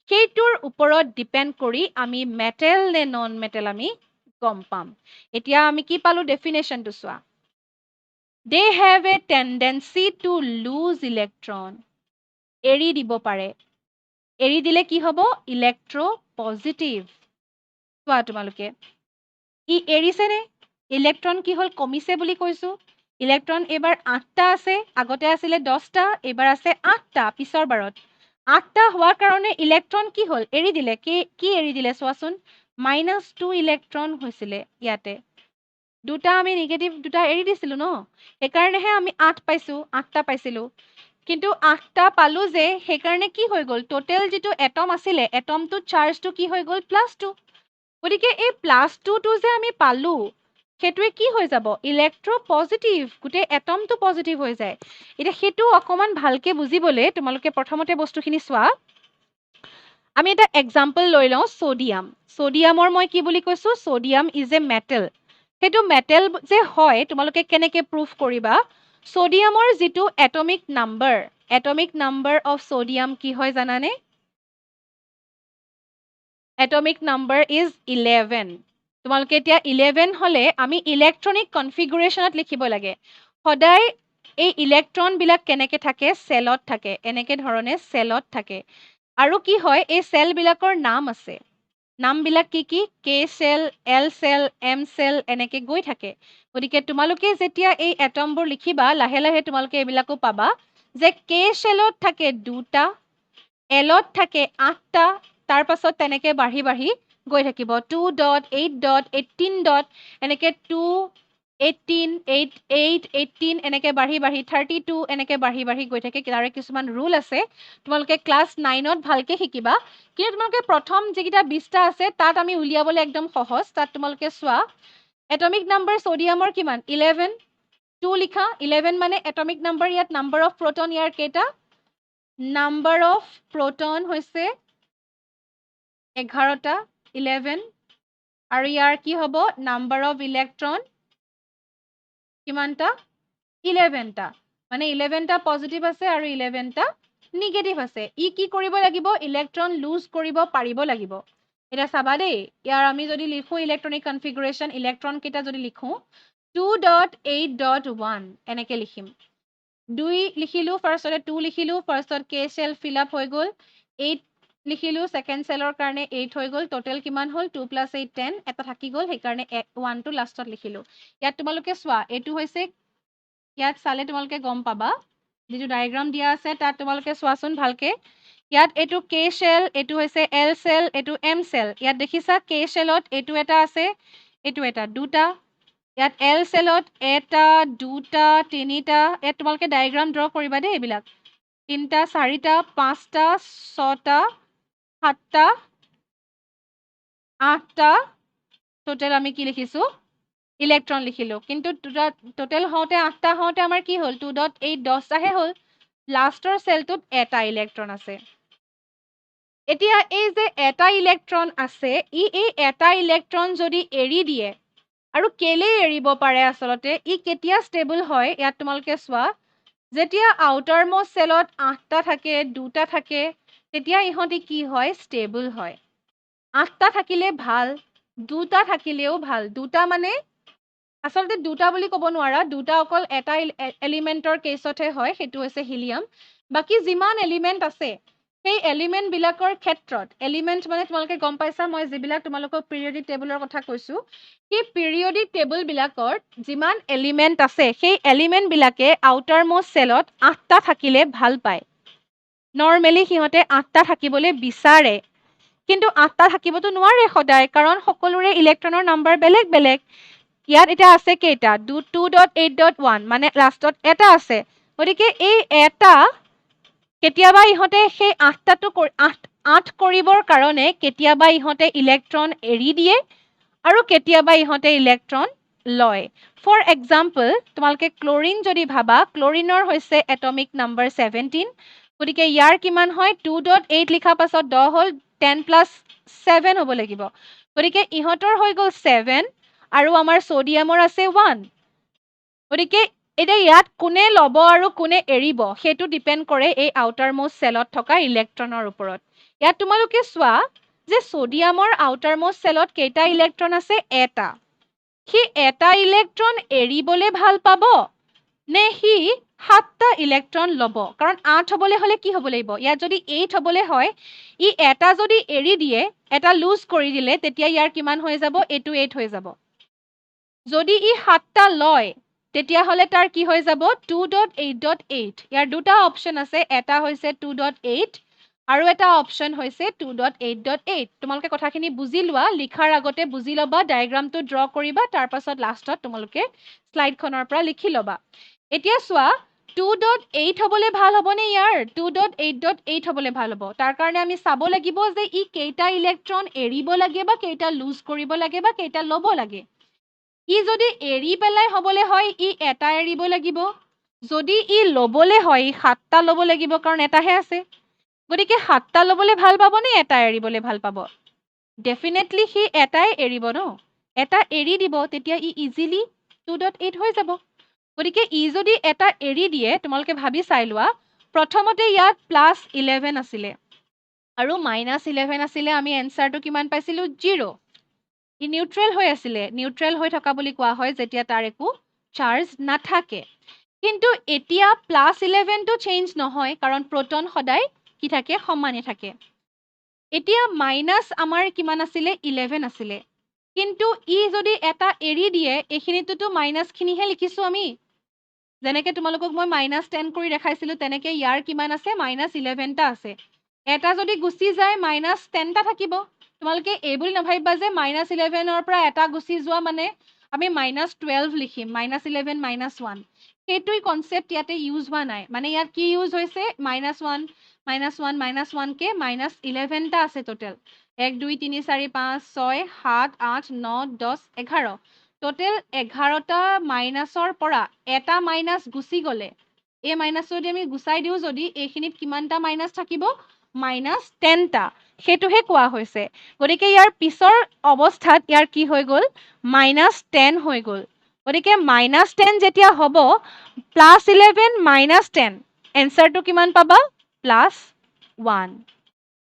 Speaker 1: সেইটোৰ ওপৰত ডিপেণ্ড কৰি আমি মেটেল নে নন মেটেল আমি গম পাম এতিয়া আমি কি পালো ডেফিনেশ্যনটো চোৱা they have a tendency to lose electron এৰি দিব পাৰে এৰি দিলে কি হ'ব ইলেক্ট্ৰপজিটিভ চোৱা তোমালোকে ই এৰিছে নে ইলেক্ট্ৰন কি হ'ল কমিছে বুলি কৈছো ইলেক্ট্ৰন এবাৰ 8টা আছে আগতে আছিলে 10টা এবাৰ আছে 8টা পিছৰ বাৰত 8টা হোৱাৰ কাৰণে ইলেক্ট্ৰন কি হ'ল এৰি দিলে কি এৰি দিলে চোৱাচোন -2 ইলেক্ট্ৰন হৈছিলে ইয়াতে দুটা আমি নেগেটিভ দুটা এৰি দিছিলো ন সেইকাৰণেহে আমি 8 পাইছো 8টা পাইছিলো কিন্তু 8টা পালো যে সেইকাৰণে কি হৈ গ'ল টোটেল যিটো এটম আছিলে এটমটো চাৰ্জটো কি হৈ গ'ল +2 গতিকে এই +2টো যে আমি পালো সেইটোৱে কি হৈ যাব ইলেক্ট্ৰপজিটিভ গোটেই এটমটো পজিটিভ হৈ যায় এতিয়া সেইটো অকমান ভালকে বুজিবলে তোমালোকে প্ৰথমতে বস্তুখিনি চোৱা আমি এটা এক্সাম্পল লৈ লওঁ সোডিয়ামৰ মই কি বুলি কৈছো সোডিয়াম ইজ এ মেটেল সেইটো মেটেল যে হয় তোমালোকে কেনেকে প্ৰুফ কৰিবা সোডিয়ামৰ যিটো এটমিক নাম্বাৰ অফ সোডিয়াম কি হয় জানানে এটমিক নাম্বাৰ ইজ 11 তোমালোকে এতিয়া 11 হলে আমি ইলেক্ট্ৰনিক কনফিগুৰেশ্যনত লিখিব লাগে সদায় এই ইলেক্ট্ৰন বিলাক কেনেকে থাকে সেলত থাকে এনেকে ধৰণে সেলত থাকে আৰু কি হয় এই সেল বিলাকৰ নাম আছে নামবিলাক কি K shell L shell M shell এনেকে গৈ থাকে গতিকে তোমালোকে যেতিয়া এই এটমবোৰ লিখিবা লাহে লাহে তোমালোকে এইবিলাকো পাবা যে কে সেলত থাকে 2টা এলত থাকে 8টা তাৰ পাছত তেনেকে বাঢ়ি বাঢ়ি গৈ থাকিব 2 ডট 8 ডট 18 ডট এনেকে 2 18 8 8 18 এনেকে বাঢ়ি বাঢ়ি 32 এনেকে বাঢ়ি বাঢ়ি গৈ থাকে তাৰে কিছুমান ৰুল আছে তোমালোকে ক্লাছ 9ত ভালকে শিকিবা কিন্তু তোমালোকে প্ৰথম যিকিটা 20টা আছে তাত আমি উলিয়াবলৈ একদম সহজ তাত তোমালোকে চোৱা এটমিক নাম্বাৰ সোডিয়ামৰ কিমান 11 2 লিখা 11 মানে এটমিক নাম্বাৰ ইয়াত নাম্বাৰ অফ প্ৰোটন ইয়াৰ কেইটা নাম্বাৰ অফ প্ৰোটন হৈছে 11টা 11 আৰু ইয়াৰ কি হ'ব নাম্বাৰ অফ ইলেক্ট্ৰন কিমানটা 11টা মানে 11টা পজিটিভ আছে আৰু 11টা নিগেটিভ আছে ই কি কৰিব লাগিব ইলেক্ট্ৰন লুজ কৰিব পাৰিব লাগিব এটা চাবা দেই ইয়াৰ আমি যদি লিখো ইলেক্ট্ৰনিক কনফিগুৰেশ্যন ইলেক্ট্ৰন কেইটা যদি লিখো 2.8.1 এনেকে লিখিম 2 লিখিলো ফাৰ্ষ্টতে 2 লিখিলো ফাৰ্ষ্টত কে সেল ফিল আপ হৈ গ'ল 8 লিখিলো সেকেন্ড সেলৰ কাৰণে 8 হৈ গ'ল টোটেল কিমান হ'ল 2 + 8 10 এটা থাকি গ'ল সেইকাৰণে 1 টো লাষ্টত লিখিলো ইয়াত তোমালোকে চোৱা এটো হৈছে ইয়াত চালে তোমালোকে গম পাবা যেটো ডায়াগ্ৰাম দিয়া আছে তাত তোমালোকে চোৱাচোন ভালকে ইয়াত এটো কে সেল এটো হৈছে এল সেল এটো এম সেল ইয়াত দেখিছা কে সেলত এটো এটা আছে এটো এটা দুটা ইয়াত এল সেলত এটা দুটা তিনিটা ইয়াত তোমালোকে ডায়াগ্ৰাম ড্ৰ কৰিবা দেই এইবিলাক তিনটা চাৰিটা পাঁচটা ছটা সাতটা আঠটা টোটেল আমি কি লিখিছো ইলেক্ট্ৰন লিখিলো কিন্তু টোটেল হওঁতে 8টা হওঁতে আমাৰ কি হ'ল 2.8 10টাহে হ'ল লাষ্টৰ সেলটোত এটা ইলেক্ট্ৰন আছে এতিয়া এই যে এটা ইলেক্ট্ৰন আছে এই এটা ইলেক্ট্ৰন যদি এৰি দিয়ে আৰু কেলে এৰিব পাৰে আসলতে ই কেতিয়া ষ্টেবল হয় ইয়াত তোমালোকে চোৱা যেতিয়া আউটাৰ মোষ্ট সেলত 8টা থাকে 2টা থাকে তেতিয়া ইহঁতি কি হয় ষ্টেবল হয় 8টা থাকিলে ভাল 2টা থাকিলেও ভাল 2টা মানে আসলতে 2টা বুলি ক'ব নোৱাৰা 2টা অকল এটা এলিমেন্টৰ কেছতহে হয় সেইটো হৈছে হিলিয়াম বাকি যিমান এলিমেন্ট আছে সেই এলিমেন্ট বিলাকৰ ক্ষেত্ৰত এলিমেন্ট মানে তোমালোকে গম পাইছা মই যিবিলাক তোমালোকক পিৰিয়ডিক টেবুলৰ কথা কৈছো সেই পিৰিয়ডিক টেবুল বিলাকৰ যিমান এলিমেন্ট আছে সেই এলিমেন্ট বিলাকে আউটাৰ মোষ্ট সেলত 8টা থাকিলে ভাল পায় নৰ্মেলি সিহঁতে 8টা থাকিবলৈ বিচাৰে কিন্তু 8টা থাকিবতো নোৱাৰে সদায় কাৰণ সকলোৰে ইলেক্ট্ৰনৰ নাম্বাৰ বেলেগ বেলেগ ইয়াত এটা আছে কেইটা 2.8.1 মানে লাষ্টত এটা আছে গতিকে এই এটা কেতিয়াবা ইহঁতে সেই 8টাটো 8 কৰিবৰ কাৰণে কেতিয়াবা ইহঁতে ইলেক্ট্ৰন এৰি দিয়ে আৰু কেতিয়াবা ইহঁতে ইলেক্ট্ৰন লয় ফৰ এক্সাম্পল তোমালোকে ক্লোৰিন যদি ভাবা ক্লোৰিনৰ হৈছে এটমিক নাম্বাৰ 17 গতিকে ইয়াৰ কিমান হয় 2.8 লিখা পাছত 10 হ'ল 10 প্লাছ 7 হ'ব লাগিব গতিকে ইহঁতৰ হৈ গ'ল 7 আৰু আমাৰ সোডিয়ামৰ আছে 1 গতিকে এতিয়া ইয়াত কোনে ল'ব আৰু কোনে এৰিব সেইটো ডিপেন্ড কৰে এই আউটাৰ মোষ্ট চেলত থকা ইলেক্ট্ৰনৰ ওপৰত ইয়াত তোমালোকে চোৱা যে সোডিয়ামৰ আউটাৰ মোষ্ট চেলত কেইটা ইলেক্ট্ৰন আছে এটা সি এটা ইলেক্ট্ৰন এৰিবলৈ ভাল পাব নে সি 7টা ইলেক্ট্ৰন ল'ব কাৰণ 8 হ'বলৈ হ'লে কি হ'ব লাগিব ইয়াত যদি 8 হ'বলৈ হয় ই এটা যদি এৰি দিয়ে এটা লুজ কৰি দিলে তেতিয়া ইয়াৰ কিমান হৈ যাব এইটো 8 হৈ যাব যদি ই 7টা লয় তেতিয়াহ'লে তাৰ কি হৈ যাব 2.8.8 ইয়াৰ দুটা অপশ্যন আছে এটা হৈছে 2.8 আৰু এটা অপশ্যন হৈছে 2.8.8 তোমালোকে কথাখিনি বুজি লোৱা লিখাৰ আগতে বুজি ল'বা ডায়াগ্ৰামটো ড্ৰ কৰিবা তাৰ পাছত লাষ্টত তোমালোকে স্লাইডখনৰ পৰা লিখি ল'বা এতিয়া চোৱা 2.8 হ'বলৈ ভাল হ'বনে ইয়াৰ 2.8.8 হ'বলৈ ভাল হ'ব তাৰ কাৰণে আমি চাব লাগিব যে ই কেইটা ইলেক্ট্ৰন এৰিব লাগে বা কেইটা লুজ কৰিব লাগে বা কেইটা ল'ব লাগে ই যদি এৰি পেলাই হ'বলৈ হয় ই এটা এৰিব লাগিব যদি ই ল'বলৈ হয় ই 7টা ল'ব লাগিব কাৰণ এটাহে আছে গতিকে 7টা ল'বলৈ ভাল পাব নে এটা এৰিবলৈ ভাল পাব ডেফিনেটলি সি এটাই এৰিব ন এটা এৰি দিব তেতিয়া ই ইজিলি 2.8 হৈ যাব গতিকে ই যদি এটা এৰি দিয়ে তোমালোকে ভাবি চাই লোৱা প্ৰথমতে ইয়াত প্লাছ 11 আছিলে আৰু মাইনাছ 11 আছিলে আমি এনচাৰটো কিমান পাইছিলোঁ 0 ই নিউট্ৰেল হৈ আছিলে নিউট্ৰেল হৈ থকা বুলি কোৱা হয় যেতিয়া তাৰ একো চাৰ্জ নাথাকে কিন্তু এতিয়া প্লাছ 11টো চেঞ্জ নহয় কাৰণ প্ৰটন সদায় কি থাকে সমানে থাকে এতিয়া মাইনাছ আমাৰ কিমান আছিলে 11 আছিলে কিন্তু ই যদি এটা এৰি দিয়ে এইখিনিতোতো মাইনাছখিনিহে লিখিছোঁ আমি যেনেকৈ তোমালোকক মই -10 কৰি দেখাইছিলোঁ তেনেকৈ ইয়াৰ কিমান আছে -11টা আছে এটা যদি গুচি যায় -10টা থাকিব তোমালোকে এই বুলি নাভাবিবা যে -11ৰ পৰা এটা গুচি যোৱা মানে আমি -12 লিখিম -11 -1 সেইটোই কনচেপ্ট ইয়াতে ইউজ হোৱা নাই মানে ইয়াত কি ইউজ হৈছে -1 -1 -1 কে -11টা আছে টোটেল 1 2 3 4 5 6 7 8 9 10 11 টোটেল 11টা মাইনাছৰ পৰা এটা মাইনাছ গুচি গ'লে এই মাইনাছটো যদি আমি গুচাই দিওঁ যদি এইখিনিত কিমানটা মাইনাছ থাকিব -10টা সেইটোহে কোৱা হৈছে গতিকে ইয়াৰ পিছৰ অৱস্থাত ইয়াৰ কি হৈ গ'ল -10 হৈ গ'ল গতিকে -10 যেতিয়া হ'ব +11 -10 এনচাৰটো কিমান পাবা +1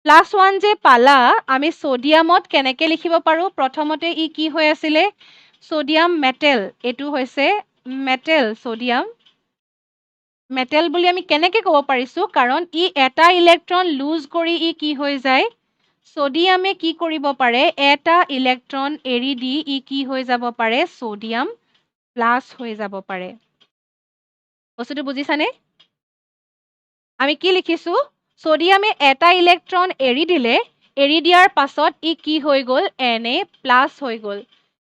Speaker 1: +1 যে পালা আমি সোডিয়ামত কেনেকৈ লিখিব পাৰোঁ প্ৰথমতে ই কি হৈ আছিলে সোডিয়াম মেটেল এইটো হৈছে মেটেল সোডিয়াম মেটেল বুলি আমি কেনেকৈ ক'ব পাৰিছোঁ কাৰণ ই এটা ইলেক্ট্ৰন লুজ কৰি ই কি হৈ যায় সোডিয়ামে কি কৰিব পাৰে এটা ইলেক্ট্ৰন এৰি দি ই কি হৈ যাব পাৰে সোডিয়াম প্লাছ হৈ যাব পাৰে বস্তুটো বুজিছানে আমি কি লিখিছোঁ সোডিয়ামে এটা ইলেক্ট্ৰন এৰি দিলে এৰি দিয়াৰ পাছত ই কি হৈ গ'ল Na+ হৈ গ'ল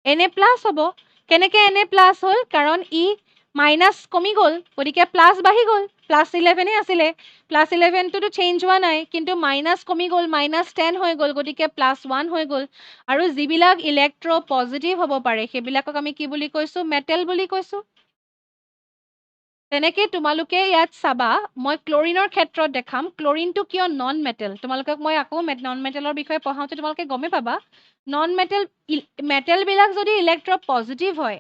Speaker 1: Na+ হ'ব কেনেকৈ Na+ হ'ল কাৰণ ই মাইনাছ কমি গ'ল গতিকে প্লাছ বাঢ়ি গ'ল +11 আছিলে +11টোতো চেঞ্জ হোৱা নাই কিন্তু মাইনাছ কমি গ'ল -10 হৈ গ'ল গতিকে +1 হৈ গ'ল আৰু যিবিলাক ইলেক্ট্ৰ পজিটিভ হ'ব পাৰে সেইবিলাকক আমি কি বুলি কৈছোঁ মেটেল বুলি কৈছোঁ তেনেকৈ তোমালোকে ইয়াত চাবা মই ক্লোৰিনৰ ক্ষেত্ৰত দেখাম ক্লোৰিনটো কিয় নন মেটেল তোমালোকক মই আকৌ নন মেটেলৰ বিষয়ে পঢ়াওঁতে তোমালোকে গমেই পাবা নন মেটেল মেটেলবিলাক যদি ইলেক্ট্ৰ পজিটিভ হয়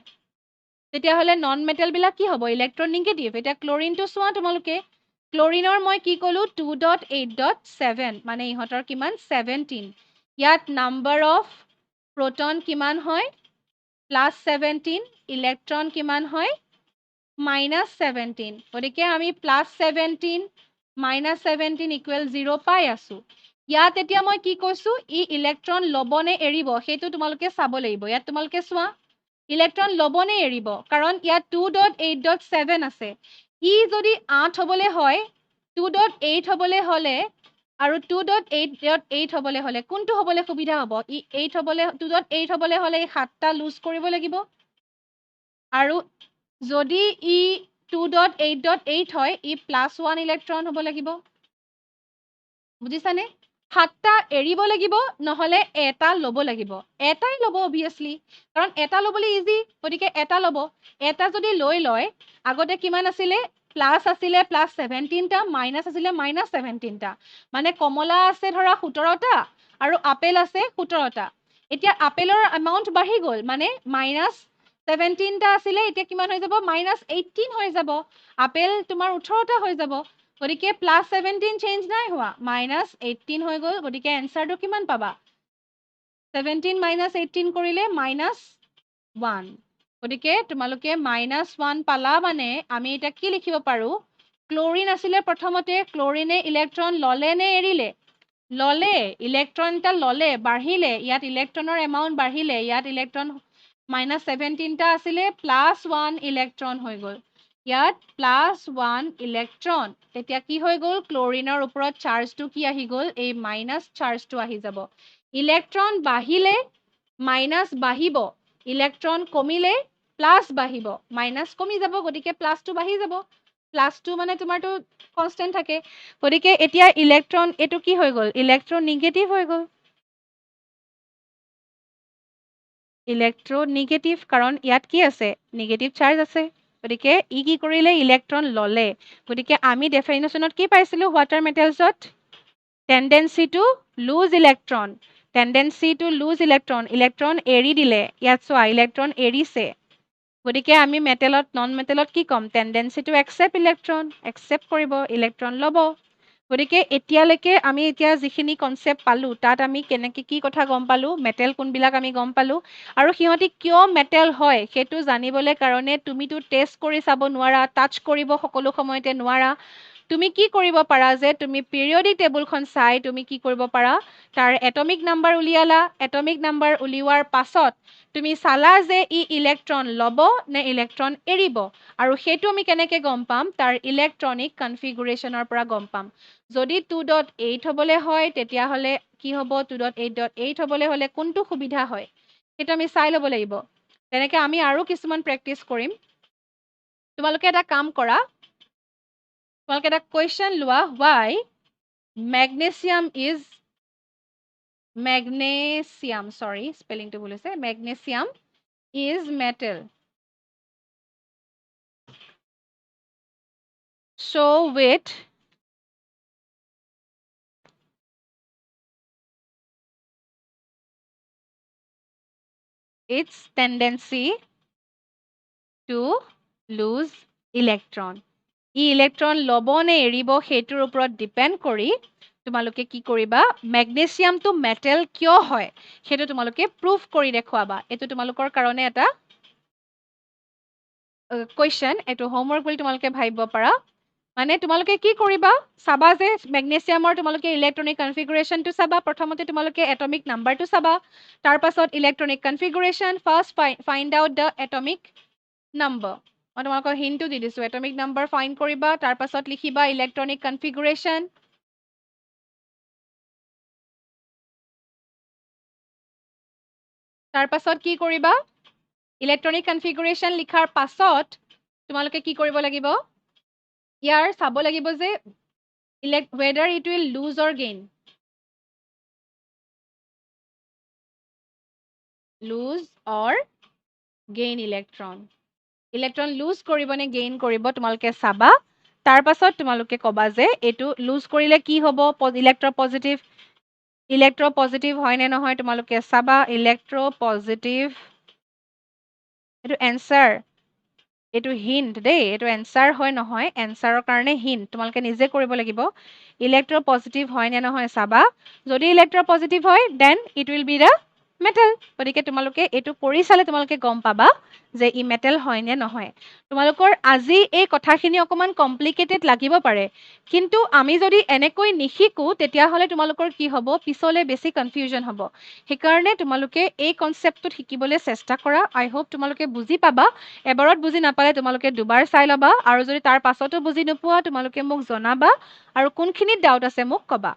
Speaker 1: তেতিয়াহ'লে নন মেটেলবিলাক কি হ'ব ইলেক্ট্ৰ নিগেটিভ এতিয়া ক্লোৰিনটো চোৱা তোমালোকে ক্লোৰিনৰ মই কি ক'লোঁ 2.8.7 মানে ইহঁতৰ কিমান 17 ইয়াত নাম্বাৰ অফ প্ৰটন কিমান হয় +17 ইলেক্ট্ৰন কিমান হয় -17 গতিকে আমি +17 -17 = 0 পাই আছোঁ ইয়াত এতিয়া মই কি কৈছোঁ ই ইলেক্ট্ৰন ল'ব নে এৰিব সেইটো তোমালোকে চাব লাগিব ইয়াত তোমালোকে চোৱা ইলেক্ট্ৰন ল'ব নে এৰিব কাৰণ ইয়াত 2.8.7 আছে ই যদি 8 হ'বলৈ হয় 2.8 হ'বলৈ হ'লে আৰু 2.8.8 হ'বলৈ হ'লে কোনটো হ'বলৈ সুবিধা হ'ব ই 8 হ'বলৈ 2.8 হ'বলৈ হ'লে ই 7টা লুজ কৰিব লাগিব আৰু যদি ই 2.8.8 হয় ই +1 ইলেক্ট্ৰন হ'ব লাগিব বুজিছানে 7টা এৰিব লাগিব নহলে এটা ল'ব লাগিব এটাই ল'ব অবভিয়াসলি কাৰণ এটা ল'বলৈ ইজি গতিকে এটা ল'ব এটা যদি লৈ লয় আগতে কিমান আছিলে প্লাস আছিলে প্লাস 17টা মাইনাস আছিলে মাইনাস 17টা মানে কমলা আছে ধৰা 17টা আৰু আপেল আছে 17টা এতিয়া আপেলৰ এমাউন্ট বাঢ়ি গ'ল মানে মাইনাস 17টা আছিলে এতিয়া কিমান হৈ যাব মাইনাস 18 হৈ যাব আপেল তোমাৰ 18টা হৈ যাব গতিকে প্লাস 17 চেঞ্জ নাই হোৱা মাইনাস 18 হৈ গ'ল গতিকে এনসাৰটো কিমান পাবা 17 মাইনাস 18 কৰিলে মাইনাস 1 গতিকে তোমালোকে মাইনাস 1 পালা মানে আমি এটা কি লিখিব পাৰো ক্লোৰিন আছিলে প্ৰথমতে ক্লোৰিনে ইলেক্ট্ৰন ললে নে এৰিলে ললে ইলেক্ট্ৰন এটা ললে বাঢ়িলে ইয়াত ইলেক্ট্ৰনৰ এমাউন্ট বাঢ়িলে ইয়াত ইলেক্ট্ৰন মাইনাস 17টা আছিলে প্লাস 1 ইলেক্ট্ৰন হৈ গ'ল ইয়াত প্লাস 1 ইলেক্ট্ৰন তেতিয়া কি হৈ গ'ল ক্লোৰিনৰ ওপৰত চাৰ্জটো কি আহি গ'ল এই মাইনাস চাৰ্জটো আহি যাব ইলেক্ট্ৰন বাঢ়িলে মাইনাস বাঢ়িব ইলেক্ট্ৰন কমিলে প্লাস বাঢ়িব মাইনাস কমি যাব গতিকে প্লাসটো বাঢ়ি যাব প্লাসটো মানে তোমাৰটো কনস্ট্যান্ট থাকে গতিকে এতিয়া ইলেক্ট্ৰন এটো কি হৈ গ'ল ইলেক্ট্ৰন নিগেটিভ হৈ গ'ল ইলেক্ট্ৰনিগেটিভ কাৰণ ইয়াত কি আছে নিগেটিভ চাৰ্জ আছে গতিকে ই কি কৰিলে ইলেক্ট্ৰন ললে গতিকে আমি ডেফিনেশ্যনত কি পাইছিলো ওয়াটাৰ মেটেলছত tendency to lose electron electron এৰি দিলে ইয়াত চোৱা ইলেক্ট্ৰন এৰিছে গতিকে আমি মেটেলত নন মেটেলত কি কম টেন্ডেন্সি টু একসেপ্ট কৰিব ইলেক্ট্ৰন ল'ব গতিকে এতিয়ালৈকে আমি এতিয়া যিখিনি কনসেপ্ট পালো তাত আমি কেনেকৈ কি কথা গম পালো মেটেল কোনবিলাক আমি গম পালো আৰু সিহঁতি কিয় মেটেল হয় সেইটো জানিবলৈ কাৰণে তুমিতো টেষ্ট কৰি চাব নোৱাৰা টাচ কৰিব সকলো সময়তে নোৱাৰা তুমি কি কৰিব পাৰা যে তুমি পিৰিয়ডিক টেবুলখন চাই তুমি কি কৰিব পাৰা তাৰ এটমিক নাম্বাৰ উলিয়ালা এটমিক নাম্বাৰ উলিওৱাৰ পাছত তুমি চালা যে ই ইলেক্ট্ৰন ল'ব নে ইলেক্ট্ৰন এৰিব আৰু সেইটো আমি কেনেকৈ গম পাম তাৰ ইলেক্ট্ৰনিক কনফিগুৰেশ্যনৰ পৰা গম পাম যদি 2.8 হ'বলে হয় তেতিয়াহ'লে কি হ'ব 2.8.8 হ'বলে হ'লে কোনটো সুবিধা হয় সেইটো আমি চাই ল'ব লাগিব তেনেকৈ আমি আৰু কিছুমান প্ৰেক্টিছ কৰিম তোমালোকে এটা কাম কৰা তোমালোকে এটা কুৱেশ্যন লোৱা why magnesium is metal show with its tendency to lose electron E electron ল'ব নে এৰিব সেইটোৰ ওপৰত ডিপেন্ড কৰি তোমালোকে কি কৰিবা মেগনেছিয়ামটো মেটেল কিয় হয় সেইটো তোমালোকে প্ৰুফ কৰি দেখুৱাবা এটো তোমালোকৰ কাৰণে এটা কুৱেশ্যন এটো হোমৱৰ্ক বুলি তোমালোকে ভাবিব পাৰা মানে তোমালোকে কি কৰিবা চাবা যে মেগনেছিয়ামৰ তোমালোকে ইলেক্ট্ৰনিক কনফিগুৰেশ্যনটো চাবা প্ৰথমতে তোমালোকে এটমিক নাম্বাৰটো চাবা তাৰ পাছত electronic configuration first find out the atomic number মই তোমালোকক হিণ্টটো দি দিছোঁ এটমিক নাম্বাৰ ফাইণ্ড কৰিবা তাৰ পাছত লিখিবা ইলেক্ট্ৰনিক কনফিগুৰেশ্যন তাৰ পাছত কি কৰিবা ইলেক্ট্ৰনিক কনফিগুৰেশ্যন লিখাৰ পাছত তোমালোকে কি কৰিব লাগিব ইয়াৰ চাব লাগিব যে whether it will lose or gain electron lose কৰিব নে গেইন কৰিব তোমালোকে চাবা তাৰ পাছত তোমালোকে ক'বা যে এইটো লুজ কৰিলে কি হ'ব ইলেক্ট্ৰপজিটিভ হয় নে নহয় তোমালোকে চাবা ইলেক্ট্ৰপজিটিভ এইটো এনসাৰ এইটো হিন্ট দেই এইটো এনসাৰ হয় নহয় এনসাৰৰ কাৰণে হিন্ট তোমালোকে নিজে কৰিব লাগিব ইলেক্ট্ৰপজিটিভ হয় নে নহয় চাবা যদি ইলেক্ট্ৰপজিটিভ হয় then it will be the metal গতিকে তোমালোকে এইটো কৰি চালে তোমালোকে গম পাবা যে ই মেটেল হয় নে নহয় তোমালোকৰ আজি এই কথাখিনি অকমান কমপ্লিকেটেড লাগিব পাৰে কিন্তু আমি যদি এনেকৈ নিশিকো তেতিয়াহ'লে তোমালোকৰ কি হ'ব পিছলে বেছি কনফিউজন হ'ব সেইকাৰণে তোমালোকে এই কনচেপ্টটো শিকিবলৈ চেষ্টা কৰা আই হোপ তোমালোকে বুজি পাবা এবাৰত বুজি নাপালে তোমালোকে দুবাৰ চাই ল'বা আৰু যদি তাৰ পাছতো বুজি নোপোৱা তোমালোকে মোক জনাবা আৰু কোনখিনিত ডাউট আছে মোক ক'বা